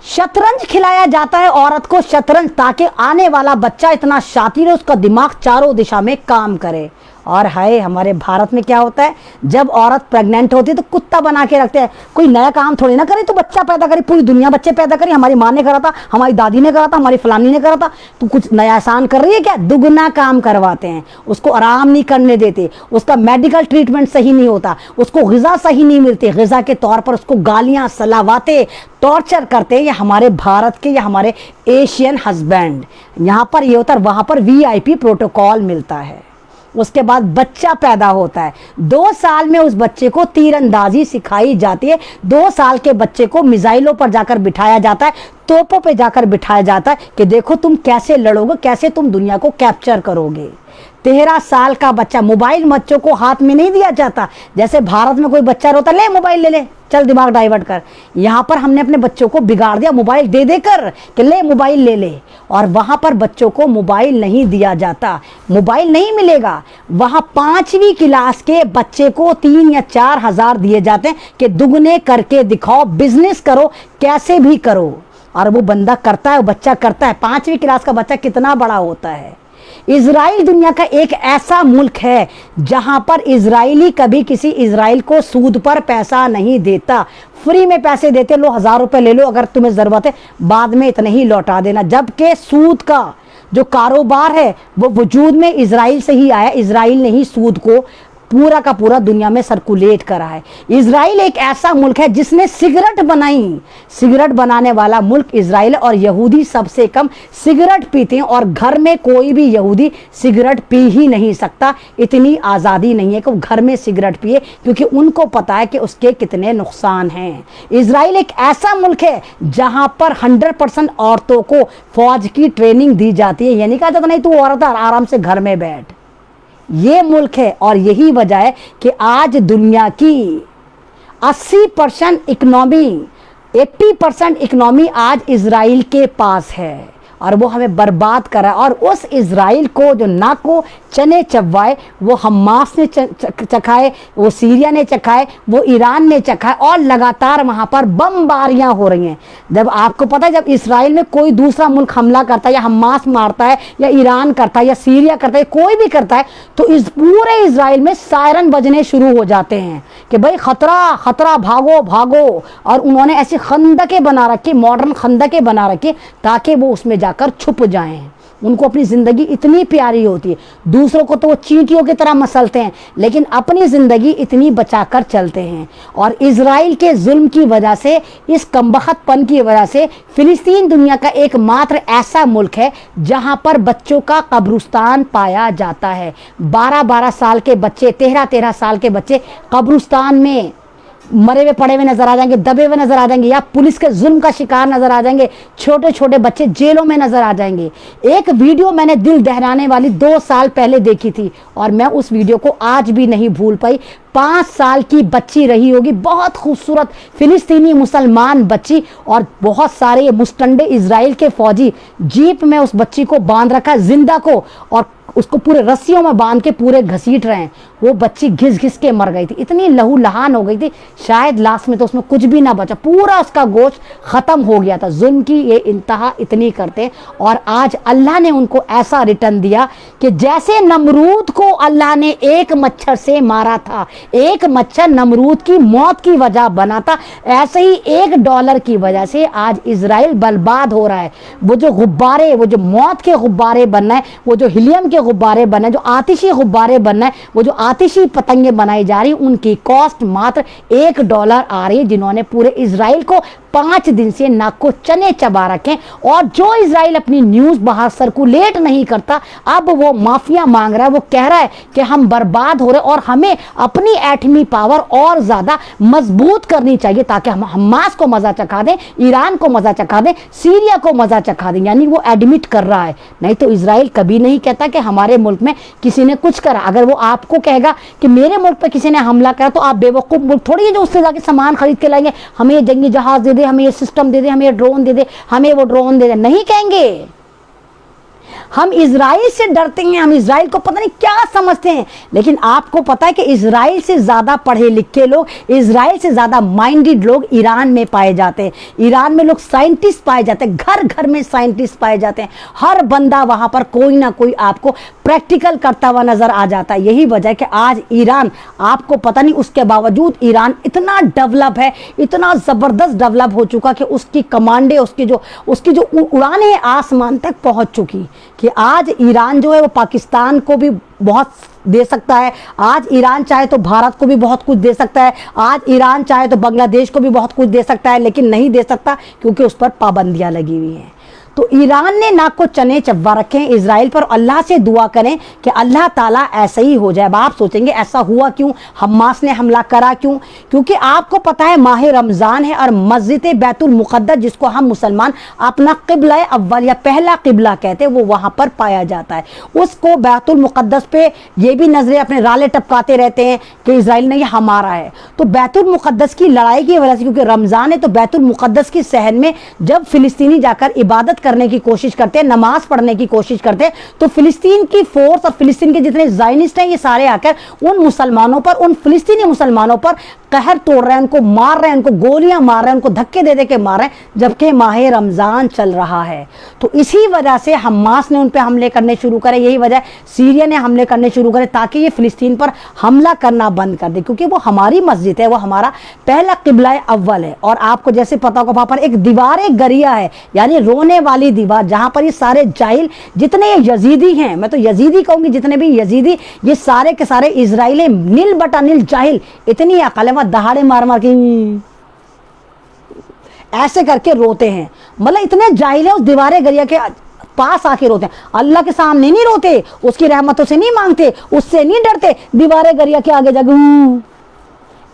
शतरंज खिलाया जाता है औरत को, शतरंज, ताकि आने वाला बच्चा इतना शातिर है, उसका दिमाग चारों दिशा में काम करे। और हाय, हमारे भारत में क्या होता है, जब औरत प्रेग्नेंट होती है तो कुत्ता बना के रखते हैं। कोई नया काम थोड़ी ना करे तो बच्चा पैदा करे, पूरी दुनिया बच्चे पैदा करे। हमारी माँ ने करा था, हमारी दादी ने करा था, हमारी फलानी ने करा था। तो कुछ नया आसान कर रही है क्या? दुगना काम करवाते हैं, उसको आराम नहीं करने देते, उसका मेडिकल ट्रीटमेंट सही नहीं होता, उसको ग़िज़ा सही नहीं मिलती, ग़िज़ा के तौर पर उसको गालियाँ, सलावाते, टॉर्चर करते हैं। ये हमारे भारत के या हमारे एशियन हस्बैंड, यहाँ पर ये होता है, वहाँ पर VIP प्रोटोकॉल मिलता है। उसके बाद बच्चा पैदा होता है, 2 साल में उस बच्चे को तीरंदाजी सिखाई जाती है। 2 साल के बच्चे को मिसाइलों पर जाकर बिठाया जाता है, तोपों पे जाकर बिठाया जाता है कि देखो तुम कैसे लड़ोगे, कैसे तुम दुनिया को कैप्चर करोगे। 13 साल का बच्चा, मोबाइल बच्चों को हाथ में नहीं दिया जाता। जैसे भारत में कोई बच्चा रोता, ले मोबाइल ले ले, चल दिमाग डाइवर्ट कर। यहाँ पर हमने अपने बच्चों को बिगाड़ दिया मोबाइल दे देकर कि ले मोबाइल ले ले। और वहाँ पर बच्चों को मोबाइल नहीं दिया जाता, मोबाइल नहीं मिलेगा। वहाँ 5वीं क्लास के बच्चे को 3 या 4 हज़ार दिए जाते हैं कि दुगने करके दिखाओ, बिजनेस करो, कैसे भी करो। और वो बंदा करता है, वो बच्चा करता है। 5वीं क्लास का बच्चा कितना बड़ा होता है। इजराइल दुनिया का एक ऐसा मुल्क है जहां पर इजरायली कभी किसी इजराइल को सूद पर पैसा नहीं देता, फ्री में पैसे देते, लो 1000 रुपए ले लो, अगर तुम्हें ज़रूरत है बाद में इतने ही लौटा देना। जबकि सूद का जो कारोबार है वो वजूद में इजराइल से ही आया, इजराइल ने ही सूद को पूरा का पूरा दुनिया में सर्कुलेट करा है। इजराइल एक ऐसा मुल्क है जिसने सिगरेट बनाई, सिगरेट बनाने वाला मुल्क इजराइल है। और यहूदी सबसे कम सिगरेट पीते हैं और घर में कोई भी यहूदी सिगरेट पी ही नहीं सकता। इतनी आज़ादी नहीं है कि वो घर में सिगरेट पिए, क्योंकि उनको पता है कि उसके कितने नुकसान हैं। इजराइल एक ऐसा मुल्क है जहां पर 100% औरतों को फौज की ट्रेनिंग दी जाती है। ये नहीं कहा जाता नहीं तू औरत आराम से घर में बैठ। ये मुल्क है और यही वजह है कि आज दुनिया की 80% इकनॉमी, 80% इकनॉमी आज इजराइल के पास है और वो हमें बर्बाद कर रहा है। और उस इजराइल को जो नाक को चने चबाए, वो हमास ने चखाए, वो सीरिया ने चखाए, वो ईरान ने चखाए, और लगातार वहाँ पर बमबारियाँ हो रही हैं। जब आपको पता है जब इसराइल में कोई दूसरा मुल्क हमला करता है, या हमास मारता है, या ईरान करता है, या सीरिया करता है, कोई भी करता है, तो इस पूरे इसराइल में सायरन बजने शुरू हो जाते हैं कि भाई खतरा खतरा, भागो भागो। और उन्होंने ऐसी खंदकें बना रखी, मॉडर्न खंदकें बना रखी, ताकि वो उसमें जाकर छुप जाएं। उनको अपनी ज़िंदगी इतनी प्यारी होती है, दूसरों को तो वो चींटियों की तरह मसलते हैं, लेकिन अपनी ज़िंदगी इतनी बचाकर चलते हैं। और इज़राइल के जुल्म की वजह से, इस कमबख्तपन की वजह से, फ़िलिस्तीन दुनिया का एकमात्र ऐसा मुल्क है जहां पर बच्चों का कब्रिस्तान पाया जाता है। 12-12 साल के बच्चे, 13-13 साल के बच्चे कब्रिस्तान में मरे हुए पड़े हुए नजर आ जाएंगे, दबे हुए नजर आ जाएंगे, या पुलिस के जुल्म का शिकार नजर आ जाएंगे। छोटे छोटे बच्चे जेलों में नजर आ जाएंगे। एक वीडियो मैंने दिल दहलाने वाली 2 साल पहले देखी थी, और मैं उस वीडियो को आज भी नहीं भूल पाई। 5 साल की बच्ची रही होगी, बहुत खूबसूरत फिलिस्तीनी मुसलमान बच्ची, और बहुत सारे मुस्टंडे इजराइल के फौजी जीप में उस बच्ची को बांध रखा जिंदा को, और उसको पूरे रस्सियों में बांध के पूरे घसीट रहे हैं। वो बच्ची घिस घिस के मर गई थी, इतनी लहू लहान हो गई थी, शायद लास्ट में तो उसमें कुछ भी ना बचा, पूरा उसका गोश्त खत्म हो गया था। जुल्म की ये इंतहा इतनी करते, और आज अल्लाह ने उनको ऐसा रिटर्न दिया कि जैसे नमरूद को अल्लाह ने एक मच्छर से मारा था, एक मच्छर नमरूद की मौत की वजह बना था, ऐसे ही $1 की वजह से आज इजराइल बर्बाद हो रहा है। वो जो गुब्बारे, वो जो मौत के गुब्बारे बनना है, वो जो हीलियम के गुब्बारे बनना है, जो आतिशी गुब्बारे बनना है, वो जो आतिशी पतंगे बनाई जा रही, उनकी कॉस्ट मात्र $1 आ रही है, जिन्होंने पूरे इजराइल को 5 दिन से नाक को चने चबा रखे। और जो इजराइल अपनी न्यूज़ बाहर सर्कुलेट नहीं करता, अब वो माफिया मांग रहा है, वो कह रहा है कि हम बर्बाद हो रहे और हमें अपनी एटमी पावर और ज़्यादा मजबूत करनी चाहिए, ताकि हम हमास को मज़ा चखा दें, ईरान को मज़ा चखा दें, सीरिया को मज़ा चखा दें। यानी वो एडमिट कर रहा है। नहीं तो इजराइल कभी नहीं कहता कि हमारे मुल्क में किसी ने कुछ करा। अगर वो आपको कहेगा कि मेरे मुल्क पे किसी ने हमला करा, तो आप बेवकूफ़ मुल्क थोड़ी है जो उससे जाके सामान खरीद के लाएंगे, हमें ये जंगी जहाज दे दे, हमें ये सिस्टम दे दे, हमें ये ड्रोन दे दे, हमें वो ड्रोन दे दे। नहीं कहेंगे। हम इजराइल से डरते हैं, हम इजराइल को पता नहीं क्या समझते हैं। लेकिन आपको पता है कि इजराइल से ज़्यादा पढ़े लिखे लोग, इजराइल से ज़्यादा माइंडेड लोग ईरान में पाए जाते हैं। ईरान में लोग साइंटिस्ट पाए जाते हैं, घर घर में साइंटिस्ट पाए जाते हैं। हर बंदा वहाँ पर कोई ना कोई आपको प्रैक्टिकल करता हुआ नज़र आ जाता है। यही वजह है कि आज ईरान, आपको पता नहीं, उसके बावजूद ईरान इतना डेवलप है, इतना ज़बरदस्त डेवलप हो चुका कि उसकी कमांडें, उसकी जो उड़ानें आसमान तक पहुँच चुकी कि आज ईरान जो है वो पाकिस्तान को भी बहुत दे सकता है। आज ईरान चाहे तो भारत को भी बहुत कुछ दे सकता है। आज ईरान चाहे तो बांग्लादेश को भी बहुत कुछ दे सकता है, लेकिन नहीं दे सकता क्योंकि उस पर पाबंदियां लगी हुई हैं। तो ईरान ने नाक को चने चबा रखे हैं इजराइल पर। अल्लाह से दुआ करें कि अल्लाह ताला ऐसा ही हो जाए। अब आप सोचेंगे ऐसा हुआ क्यों, हमास ने हमला करा क्यों? क्योंकि आपको पता है माह रमज़ान है और मस्जिद बैतुल मुक़द्दस, जिसको हम मुसलमान अपना क़िबला अव्वल या पहला क़िबला कहते हैं, वो वहाँ पर पाया जाता है। उसको बैतुल मुक़द्दस पे ये भी नजरें अपने राले टपकाते रहते हैं कि इजराइल ने ये हमारा है। तो बैतुल मुक़द्दस की लड़ाई की वजह से, क्योंकि रमज़ान है, तो बैतुल मुक़द्दस की सहन में जब फ़िलिस्तीनी जाकर इबादत करने की कोशिश करते हैं, नमाज पढ़ने की कोशिश करते हैं, तो फिलिस्तीन की फोर्स और फिलिस्तीन के जितने ज़ायनिस्ट हैं, ये सारे आकर उन मुसलमानों पर, उन फिलिस्तीनी मुसलमानों पर कहर तोड़ रहे हैं, उनको मार रहे हैं, उनको गोलियां मार रहे हैं, उनको धक्के दे दे के मार रहे हैं, जबकि माह रमज़ान चल रहा है। तो इसी वजह से हमास ने उन पर हमले करने शुरू करे, यही वजह सीरिया ने हमले करने शुरू करे, ताकि ये फिलिस्तीन पर हमला करना बंद कर दे, क्योंकि वो हमारी मस्जिद है, वो हमारा पहला क़िबला अव्वल है। और आपको जैसे पता होगा वहाँ पर एक दीवार, एक गरिया है, यानी रोने वाली दीवार, जहाँ पर ये सारे जाहिल, जितने ये यजीदी हैं, मैं तो यजीदी कहूँगी, जितने भी यजीदी, ये सारे के सारे इजराइली नील बटा नील जाहिल, इतनी अकल है, दहाड़े मार मार के ऐसे करके रोते हैं। मतलब इतने जाहिल है, उस दीवारे गरिया के पास आके रोते हैं। अल्लाह के सामने नहीं रोते, उसकी रहमतों से नहीं मांगते, उससे नहीं डरते, दीवारे गरिया के आगे जाकर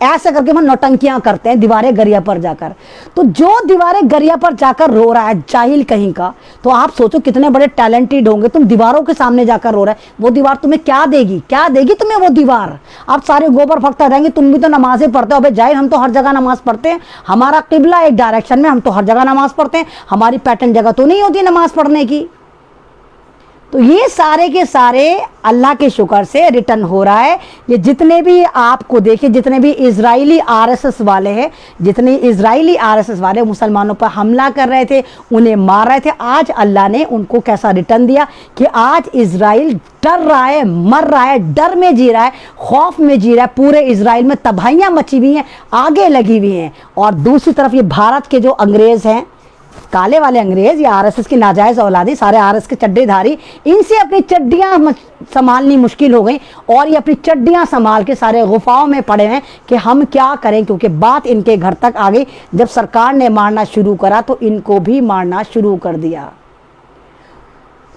ऐसे करके हम नौटंकियां करते हैं दीवारे गरिया पर जाकर। तो जो दीवारे गरिया पर जाकर रो रहा है जाहिल कहीं का, तो आप सोचो कितने बड़े टैलेंटेड होंगे। तुम दीवारों के सामने जाकर रो रहे है, वो दीवार तुम्हें क्या देगी, क्या देगी तुम्हें वो दीवार? आप सारे गोबर फकता रहेंगे, तुम भी तो नमाजें पढ़ते हो। अबे जाहिल, हम तो हर जगह नमाज पढ़ते हैं, हमारा क़िबला एक डायरेक्शन में, हम तो हर जगह नमाज पढ़ते हैं, हमारी पैटर्न जगह तो नहीं होती नमाज पढ़ने की। तो ये सारे के सारे अल्लाह के शुक्र से रिटर्न हो रहा है। ये जितने भी आपको देखिए, जितने भी इजरायली आरएसएस वाले हैं, जितने इजरायली आरएसएस वाले मुसलमानों पर हमला कर रहे थे, उन्हें मार रहे थे, आज अल्लाह ने उनको कैसा रिटर्न दिया कि आज इजराइल डर रहा है, मर रहा है, डर में जी रहा है, खौफ में जी रहा है। पूरे इजराइल में तबाहियां मची हुई हैं, आगे लगी हुई हैं। और दूसरी तरफ ये भारत के जो अंग्रेज हैं, काले वाले अंग्रेज, या आरएसएस की नाजायज औलादी, सारे आरएस के चड्डेधारी, इनसे अपनी चड्डियां संभालनी मुश्किल हो गई और ये अपनी चड्डियां संभाल के सारे गुफाओं में पड़े हैं कि हम क्या करें, क्योंकि बात इनके घर तक आ गई। जब सरकार ने मारना शुरू करा तो इनको भी मारना शुरू कर दिया।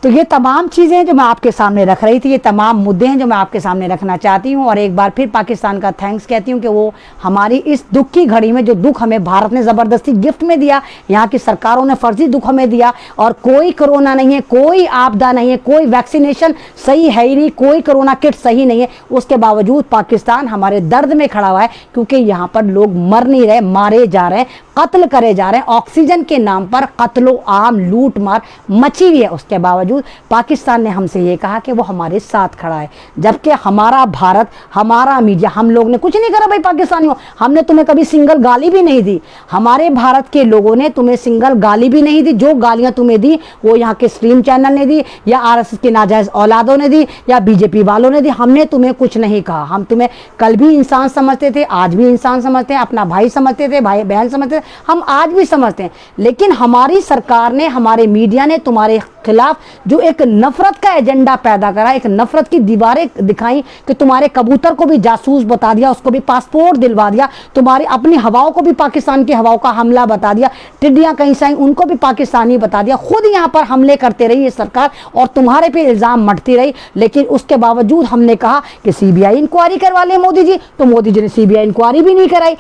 तो ये तमाम चीज़ें जो मैं आपके सामने रख रही थी, ये तमाम मुद्दे हैं जो मैं आपके सामने रखना चाहती हूँ। और एक बार फिर पाकिस्तान का थैंक्स कहती हूँ कि वो हमारी इस दुख की घड़ी में, जो दुख हमें भारत ने ज़बरदस्ती गिफ्ट में दिया, यहाँ की सरकारों ने फर्जी दुख हमें दिया, और कोई कोरोना नहीं है, कोई आपदा नहीं है, कोई वैक्सीनेशन सही है ही नहीं, कोई कोरोना किट सही नहीं है, उसके बावजूद पाकिस्तान हमारे दर्द में खड़ा हुआ है, क्योंकि यहाँ पर लोग मर नहीं रहे, मारे जा रहे हैं, कत्ल करे जा रहे हैं। ऑक्सीजन के नाम पर कत्लो आम लूट मार मची हुई है। उसके बावजूद पाकिस्तान ने हमसे ये कहा कि वो हमारे साथ खड़ा है, जबकि हमारा भारत, हमारा मीडिया, हम लोग ने कुछ नहीं करा भाई पाकिस्तानियों, हमने तुम्हें कभी सिंगल गाली भी नहीं दी। हमारे भारत के लोगों ने तुम्हें सिंगल गाली भी नहीं दी। जो गालियां तुम्हें दी वो यहाँ के स्ट्रीम चैनल ने दी, या आरएसएस के नाजायज औलादों ने दी, या बीजेपी वालों ने दी। हमने तुम्हें कुछ नहीं कहा। हम तुम्हें कल भी इंसान समझते थे, आज भी इंसान समझते हैं, अपना भाई समझते थे, भाई बहन समझते थे, हम आज भी समझते हैं। लेकिन हमारी सरकार ने, हमारे मीडिया ने तुम्हारे खिलाफ जो एक नफरत का एजेंडा पैदा करा, एक नफरत की दीवारें दिखाई कि तुम्हारे कबूतर को भी जासूस बता दिया, उसको भी पासपोर्ट दिलवा दिया, तुम्हारी अपनी हवाओं को भी पाकिस्तान की हवाओं का हमला बता दिया, टिड्डियां कहीं से आई उनको भी पाकिस्तानी बता दिया। खुद यहाँ पर हमले करते रही ये सरकार और तुम्हारे पे इल्जाम मटती रही। लेकिन उसके बावजूद हमने कहा कि सीबीआई इंक्वायरी करवा ले मोदी जी, तो मोदी जी ने सीबीआई इंक्वायरी भी नहीं कराई।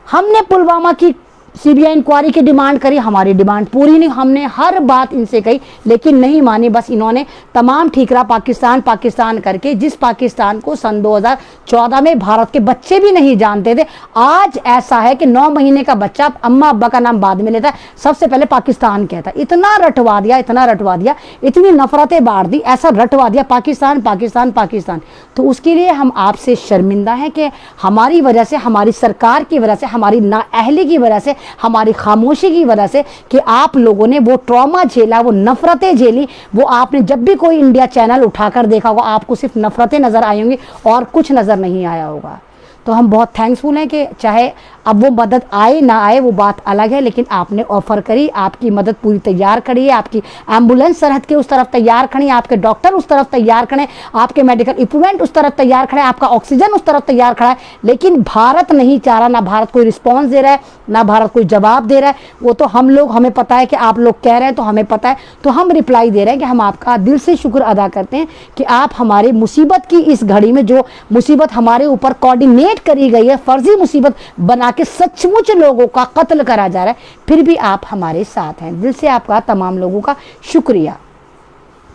हमने पुलवामा की सीबीआई इंक्वायरी की डिमांड करी, हमारी डिमांड पूरी नहीं, हमने हर बात इनसे कही लेकिन नहीं मानी। बस इन्होंने तमाम ठीकरा पाकिस्तान पाकिस्तान करके, जिस पाकिस्तान को सन 2014 में भारत के बच्चे भी नहीं जानते थे, आज ऐसा है कि 9 महीने का बच्चा अम्मा अब्बा का नाम बाद में लेता है, सबसे पहले पाकिस्तान कहता है। इतना रटवा दिया, इतना रटवा दिया, इतनी नफरतें बांट दी, ऐसा रटवा दिया पाकिस्तान पाकिस्तान पाकिस्तान। तो उसके लिए हम आपसे शर्मिंदा हैं कि हमारी वजह से, हमारी सरकार की वजह से, हमारी नाअहली की वजह से, हमारी खामोशी की वजह से, कि आप लोगों ने वो ट्रॉमा झेला, वो नफरतें झेली। वो आपने जब भी कोई इंडिया चैनल उठाकर देखा होगा, आपको सिर्फ नफरतें नजर आई होंगी और कुछ नजर नहीं आया होगा। तो हम बहुत थैंक्सफुल हैं कि चाहे अब वो मदद आए ना आए वो बात अलग है, लेकिन आपने ऑफ़र करी, आपकी मदद पूरी तैयार खड़ी है, आपकी एम्बुलेंस सरहद के उस तरफ तैयार खड़ी है, आपके डॉक्टर उस तरफ तैयार खड़े, आपके मेडिकल इक्विपमेंट उस तरफ तैयार खड़े, आपका ऑक्सीजन उस तरफ तैयार खड़ा है। लेकिन भारत नहीं चाह रहा, ना भारत कोई रिस्पॉन्स दे रहा है, ना भारत कोई जवाब दे रहा है। वो तो हम लोग, हमें पता है कि आप लोग कह रहे हैं तो हमें पता है, तो हम रिप्लाई दे रहे हैं कि हम आपका दिल से शुक्र अदा करते हैं कि आप हमारे मुसीबत की इस घड़ी में, जो मुसीबत हमारे ऊपर कोऑर्डिनेट करी गई है, फर्जी मुसीबत बना के सचमुच लोगों का कत्ल करा जा रहा है, फिर भी आप हमारे साथ हैं। दिल से आपका तमाम लोगों का शुक्रिया।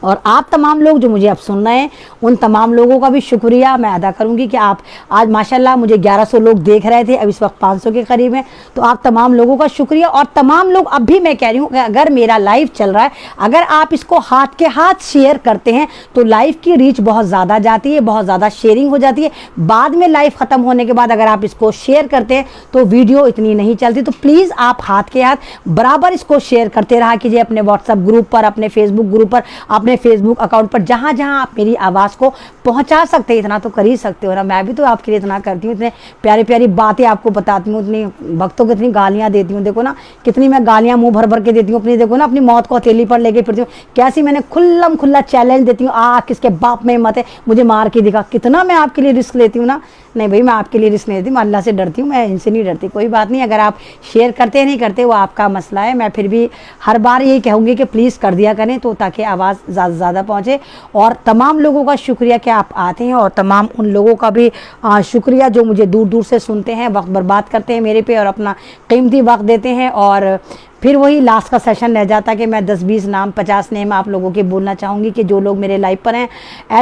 और आप तमाम लोग जो मुझे अब सुन रहे हैं, उन तमाम लोगों का भी शुक्रिया मैं अदा करूंगी कि आप आज माशाल्लाह मुझे 1100 लोग देख रहे थे, अब इस वक्त 500 के करीब हैं। तो आप तमाम लोगों का शुक्रिया। और तमाम लोग, अब भी मैं कह रही हूँ कि अगर मेरा लाइव चल रहा है, अगर आप इसको हाथ के हाथ शेयर करते हैं तो लाइव की रीच बहुत ज़्यादा जाती है, बहुत ज़्यादा शेयरिंग हो जाती है। बाद में लाइव ख़त्म होने के बाद अगर आप इसको शेयर करते हैं तो वीडियो इतनी नहीं चलती। तो प्लीज़ आप हाथ के हाथ बराबर इसको शेयर करते रहा कीजिए, अपने व्हाट्सएप ग्रुप पर, अपने फेसबुक ग्रुप पर, अपने फेसबुक अकाउंट पर, जहां जहां आप मेरी आवाज़ को पहुंचा सकते हैं। इतना तो कर ही सकते हो ना, मैं भी तो आपके लिए इतना करती हूँ, इतने प्यारी प्यारी बातें आपको बताती हूँ, इतनी भक्तों को इतनी गालियाँ देती हूँ। देखो ना कितनी मैं गालियाँ मुंह भर भर के देती हूँ अपनी, देखो ना अपनी मौत को हथेली पर लेके फिरती हूँ, कैसी मैंने खुल्लम खुल्ला चैलेंज देती हूँ, किसके बाप में मत है, मुझे मार के दिखा। कितना मैं आपके लिए रिस्क लेती हूँ ना। नहीं भाई, मैं आपके लिए रिस्क नहीं लेती, मैं अल्लाह से डरती हूँ, मैं इनसे नहीं डरती। कोई बात नहीं, अगर आप शेयर करते नहीं करते वो आपका मसला है। मैं फिर भी हर बार यही कहूँगी कि प्लीज़ कर दिया करें, तो ताकि आवाज़ ज़्यादा से ज़्यादा पहुँचे। और तमाम लोगों का शुक्रिया कि आप आते हैं, और तमाम उन लोगों का भी शुक्रिया जो मुझे दूर दूर से सुनते हैं, वक्त बर्बाद करते हैं मेरे पे और अपना कीमती वक्त देते हैं। और फिर वही लास्ट का सेशन रह जाता कि मैं 10-20 नाम 50 नेम आप लोगों के बोलना चाहूँगी कि जो लोग मेरे लाइव पर हैं।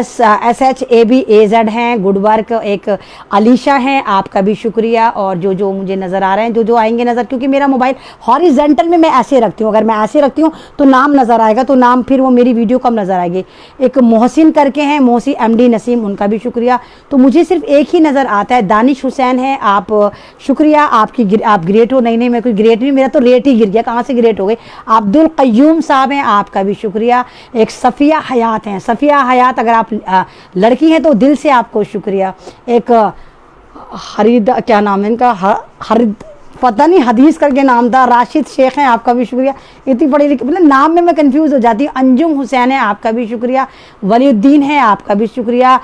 SHABAZ हैं, गुड वर्क, एक अलीशा हैं, आपका भी शुक्रिया। और जो जो मुझे नज़र आ रहे हैं, जो जो आएंगे नज़र, क्योंकि मेरा मोबाइल हॉरिजेंटल में मैं ऐसे रखती हूँ, अगर मैं ऐसे रखती हूँ तो नाम नज़र आएगा, तो नाम फिर वो मेरी वीडियो कम नज़र आएगी। एक मोहसिन करके हैं, मोहसी MD नसीम, उनका भी शुक्रिया। तो मुझे सिर्फ एक ही नज़र आता है, दानिश हुसैन है, आप शुक्रिया, आप ग्रेट हो। नहीं मैं कोई ग्रेट नहीं, मेरा तो रेट ही गिर गया, कहाँ से ग्रेट हो गई। अब्दुल क़य्यूम साहब हैं, आपका भी शुक्रिया। एक सफ़िया हयात हैं, सफ़िया हयात, अगर आप लड़की हैं तो दिल से आपको शुक्रिया। एक हरीद, क्या नाम है इनका, हरीद, पता नहीं, हदीस करके नाम था, राशिद शेख हैं, आपका भी शुक्रिया। इतनी पढ़ी लिखी, मतलब नाम में मैं कंफ्यूज हो जाती हूँ। अंजुम हुसैन है, आपका भी शुक्रिया। वलीउद्दीन है, आपका भी शुक्रिया।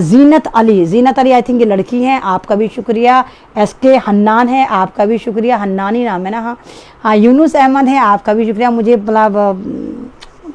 जीनत अली आई थिंक ये लड़की हैं, आपका भी शुक्रिया। SK हन्नान है, आपका भी शुक्रिया, हन्नान ही नाम है ना। हाँ, यूनुस अहमद है, आपका भी शुक्रिया। मुझे मतलब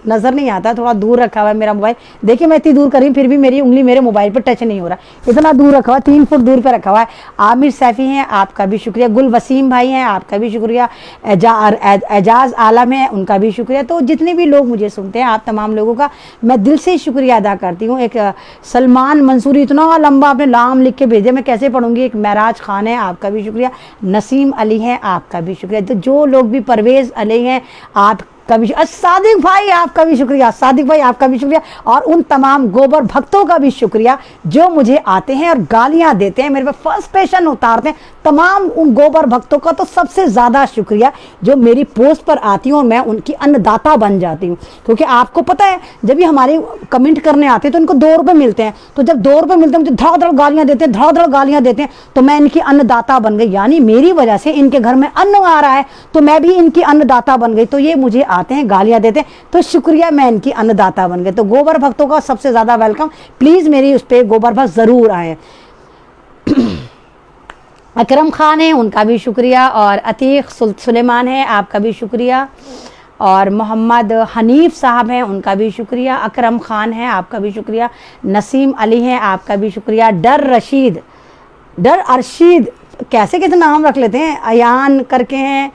नज़र नहीं आता, थोड़ा दूर रखा हुआ है मेरा मोबाइल। देखिए मैं इतनी दूर करी, फिर भी मेरी उंगली मेरे मोबाइल पर टच नहीं हो रहा, इतना दूर रखा हुआ, 3 फुट दूर पर रखा हुआ है। आमिर सैफ़ी हैं, आपका भी शुक्रिया। गुल वसीम भाई हैं, आपका भी शुक्रिया। एजाज आलम है, उनका भी शुक्रिया। तो जितने भी लोग मुझे सुनते हैं, आप तमाम लोगों का मैं दिल से शुक्रिया अदा करती हूँ। एक सलमान मंसूरी, इतना लंबा आपने नाम लिख के भेजे, मैं कैसे पढ़ूंगी। एक महराज खान है, आपका भी शुक्रिया। नसीम अली हैं, आपका भी शुक्रिया। तो जो लोग भी, परवेज़ अली हैं, आप कभी, सादिक भाई आपका भी शुक्रिया, सादिक भाई आपका भी शुक्रिया। और उन तमाम गोबर भक्तों का भी शुक्रिया जो मुझे आते हैं और गालियां देते हैं, मेरे पे फ्रस्ट्रेशन उतारते हैं। तमाम उन गोबर भक्तों का तो सबसे ज़्यादा शुक्रिया जो मेरी पोस्ट पर आती हूँ और मैं उनकी अन्नदाता बन जाती हूँ। क्योंकि आपको पता है, जब भी हमारे कमेंट करने आते हैं तो इनको 2 रुपये मिलते हैं, तो जब 2 रुपये मिलते हैं मुझे धड़ गालियाँ देते हैं, धड़ गालियाँ देते हैं, तो मैं इनकी अन्नदाता बन गई। यानी मेरी वजह से इनके घर में अन्न आ रहा है, तो मैं भी इनकी अन्नदाता बन गई। तो ये मुझे आते हैं, गालियां देते हैं, तो शुक्रिया, मैं इनकी अन्नदाता बन गई। तो गोबर भक्तों का सबसे ज़्यादा वेलकम, प्लीज़ मेरी उस पर गोबर भक्त ज़रूर आए। अकरम खान है, उनका भी शुक्रिया। और अतीक सुलेमान है, आपका भी शुक्रिया। और मोहम्मद हनीफ साहब हैं, उनका भी शुक्रिया। अकरम खान है, आपका भी शुक्रिया। नसीम अली हैं, आपका भी शुक्रिया। डर अरशीद, कैसे कैसे नाम रख लेते हैं, अयान करके हैं,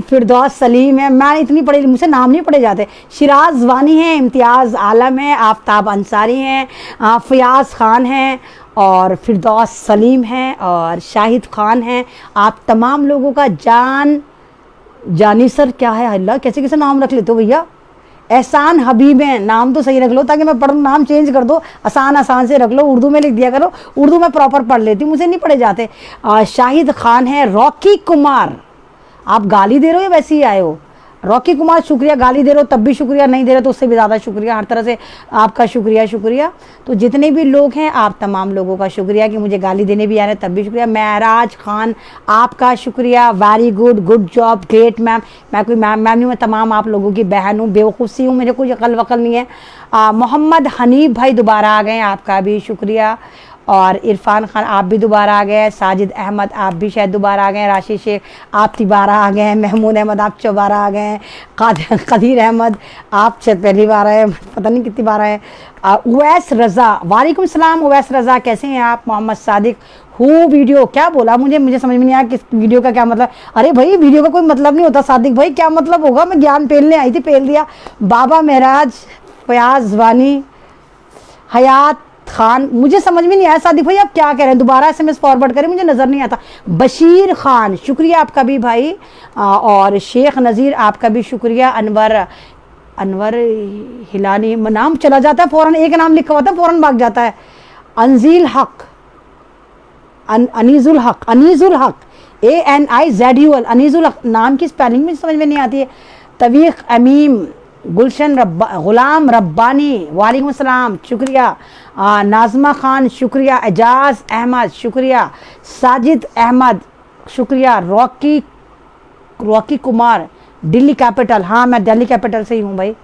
फिरदौस सलीम है, मैं इतनी पढ़ी, मुझसे नाम नहीं पढ़े जाते। शिराज वानी हैं, इम्तियाज़ आलम है, आफ्ताब अंसारी हैं, फयाज़ खान हैं, और फिरदौस सलीम हैं, और शाहिद खान हैं। आप तमाम लोगों का जानी सर, क्या है अल्लाह, कैसे कैसे नाम रख लेते हो भैया। एहसान हबीब हैं, नाम तो सही रख लो ताकि मैं पढ़ूँ, नाम चेंज कर दो, आसान से रख लो, उर्दू में लिख दिया करो, उर्दू में प्रॉपर पढ़ लेती हूँ, मुझे नहीं पढ़े जाते। शाहिद खान है। रॉकी कुमार, आप गाली दे रहे हो या वैसे ही आए हो। रॉकी कुमार शुक्रिया, गाली दे रहे हो तब भी शुक्रिया, नहीं दे रहे तो उससे भी ज़्यादा शुक्रिया, हर तरह से आपका शुक्रिया। तो जितने भी लोग हैं, आप तमाम लोगों का शुक्रिया कि मुझे गाली देने भी आ रहे हैं तब भी शुक्रिया। महराज खान, आपका शुक्रिया, very good job, great ma'am. मैं कोई मैम नहीं, मैं तमाम आप लोगों की बहन हूँ, बेवकूफ़ी हूँ, मेरे कोई अकल वकल नहीं है। मोहम्मद हनीफ भाई दोबारा आ गए, आपका भी शुक्रिया। और इरफान खान, आप भी दोबारा आ गए। साजिद अहमद, आप भी शायद दोबारा आ गए। राशिद शेख, आप तिबारा आ गए। महमूद अहमद, आप चौबारा आ गए। कदीर अहमद, आप शायद पहली बार आए, पता नहीं कितनी बार आए। उवैस रज़ा, वालेकुम सलाम उवैस रज़ा, कैसे हैं आप। मोहम्मद सादिक, वीडियो क्या बोला, मुझे समझ में नहीं आया किस वीडियो का क्या मतलब। अरे भाई, वीडियो का कोई मतलब नहीं होता सादिक भाई, क्या मतलब होगा, मैं ज्ञान पेलने आई थी, पेल दिया। बाबा महराज, फयाज वानी, हयात खान, मुझे समझ में नहीं आया सादिक भाई आप क्या कह रहे हैं, दोबारा SMS फॉरवर्ड करें, मुझे नज़र नहीं आता। बशीर खान, शुक्रिया आपका भी भाई। और शेख नज़ीर, आपका भी शुक्रिया। अनवर हिलानी, नाम चला जाता है फ़ौरन, एक नाम लिखा हुआ था फ़ौरन भाग जाता है। अनीजुल हक, अनीजुल हक, ANIZUL, अनीजुल हक, नाम की स्पेलिंग में समझ में नहीं आती है। तवीक़ अमीम, गुलशन गुलाम रब्बानी, वालेकुम सलाम, शुक्रिया। नाज़मा खान, शुक्रिया। एजाज अहमद, शुक्रिया। साजिद अहमद, शुक्रिया। रॉकी कुमार, दिल्ली कैपिटल, हाँ मैं दिल्ली कैपिटल से ही हूँ भाई।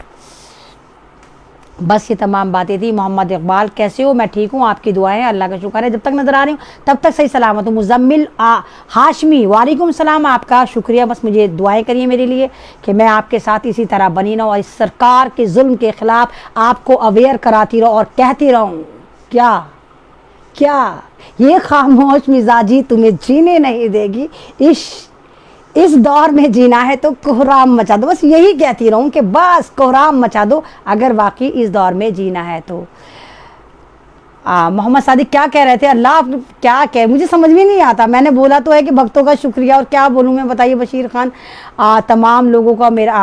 बस ये तमाम बातें थी। मोहम्मद इकबाल, कैसे हो। मैं ठीक हूँ, आपकी दुआएं, अल्लाह का शुक्र है, जब तक नज़र आ रही हूँ तब तक सही सलामत हूँ। मुजम्मिल हाशमी, वालेकुम सलाम, आपका शुक्रिया। बस मुझे दुआएं करिए मेरे लिए कि मैं आपके साथ इसी तरह बनी रहूँ और इस सरकार के जुल्म के ख़िलाफ़ आपको अवेयर कराती रहूँ और कहती रहूँ क्या ये खामोश मिजाजी तुम्हें जीने नहीं देगी। इस दौर में जीना है तो कोहराम मचा दो, बस यही कहती रहूं कि बस कोहराम मचा दो अगर वाकई इस दौर में जीना है तो। मोहम्मद सादिक क्या कह रहे थे, अल्लाह क्या कहे मुझे समझ में नहीं आता। मैंने बोला तो है कि भक्तों का शुक्रिया, और क्या बोलूँ मैं, बताइए बशीर खान। तमाम लोगों का मेरा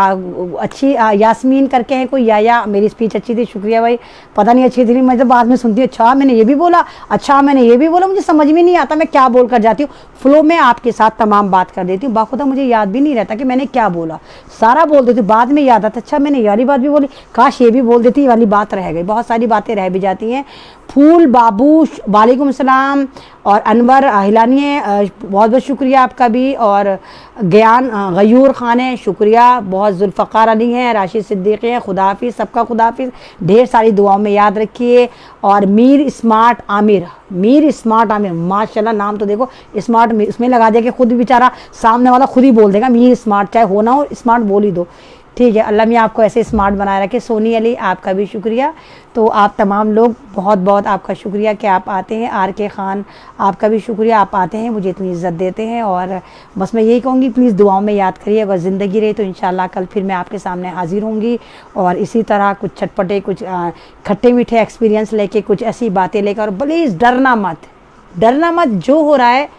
अच्छी यास्मीन करके है कोई, या मेरी स्पीच अच्छी थी, शुक्रिया भाई। पता नहीं अच्छी थी नहीं, मैं जब बाद में सुनती हूँ अच्छा मैंने ये भी बोला, अच्छा मैंने ये भी बोला, मुझे समझ में नहीं आता मैं क्या बोल कर जाती हूँ। फ्लो में आपके साथ तमाम बात कर देती हूँ, बाखुदा मुझे याद भी नहीं रहता कि मैंने क्या बोला, सारा बोल देती हूँ, बाद में याद आता अच्छा मैंने यारी बात भी बोली, काश ये भी बोल देती, ये वाली बात रह गई। बहुत सारी बातें रह भी जाती हैं। फूल बाबू वालेकुम सलाम, और अनवर हिलानी बहुत बहुत शुक्रिया आपका भी, और ज्ञान गयूर खान है शुक्रिया बहुत, जुल्फ़कार अली हैं, राशिद सिद्दीक़ी हैं, खुदाफिज, सबका खुदाफिज, ढेर सारी दुआओं में याद रखिए। और मीर स्मार्ट आमिर, मीर स्मार्ट आमिर माशाल्लाह, नाम तो देखो स्मार्ट इसमें लगा दिया कि खुद बेचारा सामने वाला खुद ही बोल देगा मीर स्मार्ट, चाहे हो ना हो स्मार्ट बोल ही दो, ठीक है। अल्लाह मियाँ आपको ऐसे स्मार्ट बनाए रखे। सोनी अली आपका भी शुक्रिया। तो आप तमाम लोग बहुत बहुत आपका शुक्रिया कि आप आते हैं। आर के ख़ान आपका भी शुक्रिया, आप आते हैं, मुझे इतनी इज़्ज़त देते हैं। और बस मैं यही कहूँगी प्लीज़ दुआओं में याद करिए, अगर ज़िंदगी रही तो इंशाल्लाह कल फिर मैं आपके सामने हाजिर होंगी, और इसी तरह कुछ चटपटे, कुछ खट्टे मीठे एक्सपीरियंस लेके, कुछ ऐसी बातें लेकर। प्लीज़ डरना मत, डरना मत, जो हो रहा है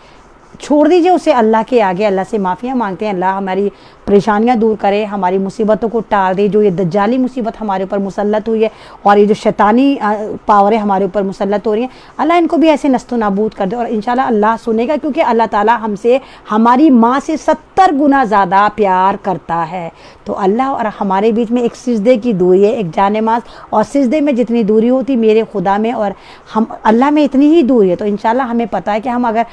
छोड़ दीजिए उसे अल्लाह के आगे। अल्लाह से माफ़ियाँ मांगते हैं, अल्लाह हमारी परेशानियां दूर करे, हमारी मुसीबतों को टाल दे। जो ये दज्जाली मुसीबत हमारे ऊपर मुसल्लत हुई है, और ये जो शैतानी पावरें हमारे ऊपर मुसल्लत हो रही हैं, अल्लाह इनको भी ऐसे नस्तो नाबूद कर दे। और इंशाल्लाह अल्लाह सुनेगा, क्योंकि अल्लाह ताला हमसे, हमारी माँ से 70 गुना ज़्यादा प्यार करता है। तो अल्लाह और हमारे बीच में एक सिजदे की दूरी है, एक जानेमाज, और सिजदे में जितनी दूरी होती मेरे खुदा में और हम अल्लाह में इतनी ही दूरी है। तो इंशाल्लाह हमें पता है कि हम अगर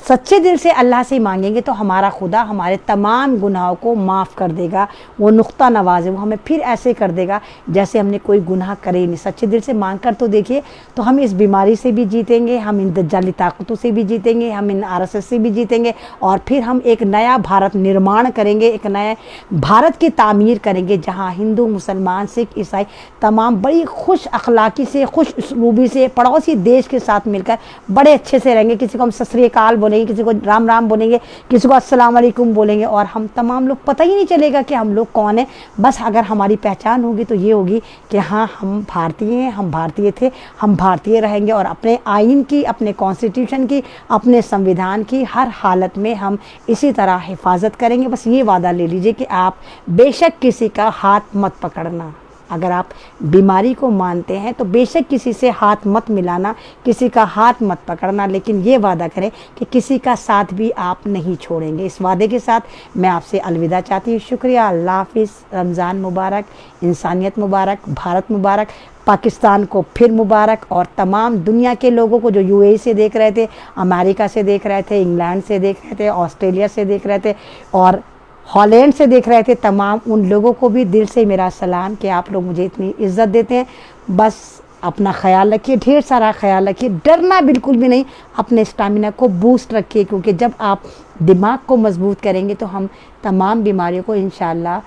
सच्चे दिल से अल्लाह से मांगेंगे तो हमारा खुदा हमारे तमाम गुनाहों को माफ़ कर देगा। वो नुक्ता नवाज है, वो हमें फिर ऐसे कर देगा जैसे हमने कोई गुनाह करे ही नहीं। सच्चे दिल से मांग कर तो देखिए, तो हम इस बीमारी से भी जीतेंगे, हम इन दज्जाली ताकतों से भी जीतेंगे, हम इन आरएसएस से भी जीतेंगे, और फिर हम एक नया भारत निर्माण करेंगे, एक नए भारत की तामीर करेंगे, जहाँ हिंदू मुसलमान सिख ईसाई तमाम बड़ी खुश अखलाकी से, खुश उसलूबी से पड़ोसी देश के साथ मिलकर बड़े अच्छे से रहेंगे। किसी को हम सत श्री अकाल बोलेंगे, किसी को राम राम बोलेंगे, किसी को अस्सलाम वालेकुम बोलेंगे, और हम तमाम लोग पता ही नहीं चलेगा कि हम लोग कौन है। बस अगर हमारी पहचान होगी तो ये होगी कि हाँ हम भारतीय हैं, हम भारतीय थे, हम भारतीय रहेंगे, और अपने आइन की, अपने कॉन्स्टिट्यूशन की, अपने संविधान की हर हालत में हम इसी तरह हिफाजत करेंगे। बस ये वादा ले लीजिए कि आप बेशक किसी का हाथ मत पकड़ना। अगर आप बीमारी को मानते हैं तो बेशक किसी से हाथ मत मिलाना, किसी का हाथ मत पकड़ना, लेकिन ये वादा करें कि किसी का साथ भी आप नहीं छोड़ेंगे। इस वादे के साथ मैं आपसे अलविदा चाहती हूँ। शुक्रिया, अल्लाह हाफिज़, रमज़ान मुबारक, इंसानियत मुबारक, भारत मुबारक, पाकिस्तान को फिर मुबारक, और तमाम दुनिया के लोगों को जो यूएई से देख रहे थे, अमेरिका से देख रहे थे, इंग्लैंड से देख रहे थे, ऑस्ट्रेलिया से देख रहे थे, और हॉलैंड से देख रहे थे, तमाम उन लोगों को भी दिल से मेरा सलाम कि आप लोग मुझे इतनी इज़्ज़त देते हैं। बस अपना ख्याल रखिए, ढेर सारा ख्याल रखिए, डरना बिल्कुल भी नहीं, अपने स्टैमिना को बूस्ट रखिए, क्योंकि जब आप दिमाग को मजबूत करेंगे तो हम तमाम बीमारियों को इंशाल्लाह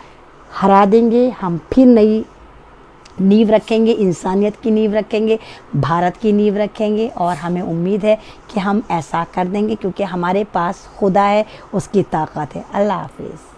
हरा देंगे। हम फिर नई नींव रखेंगे, इंसानियत की नींव रखेंगे, भारत की नींव रखेंगे, और हमें उम्मीद है कि हम ऐसा कर देंगे, क्योंकि हमारे पास खुदा है, उसकी ताकत है। अल्लाह हाफिज़।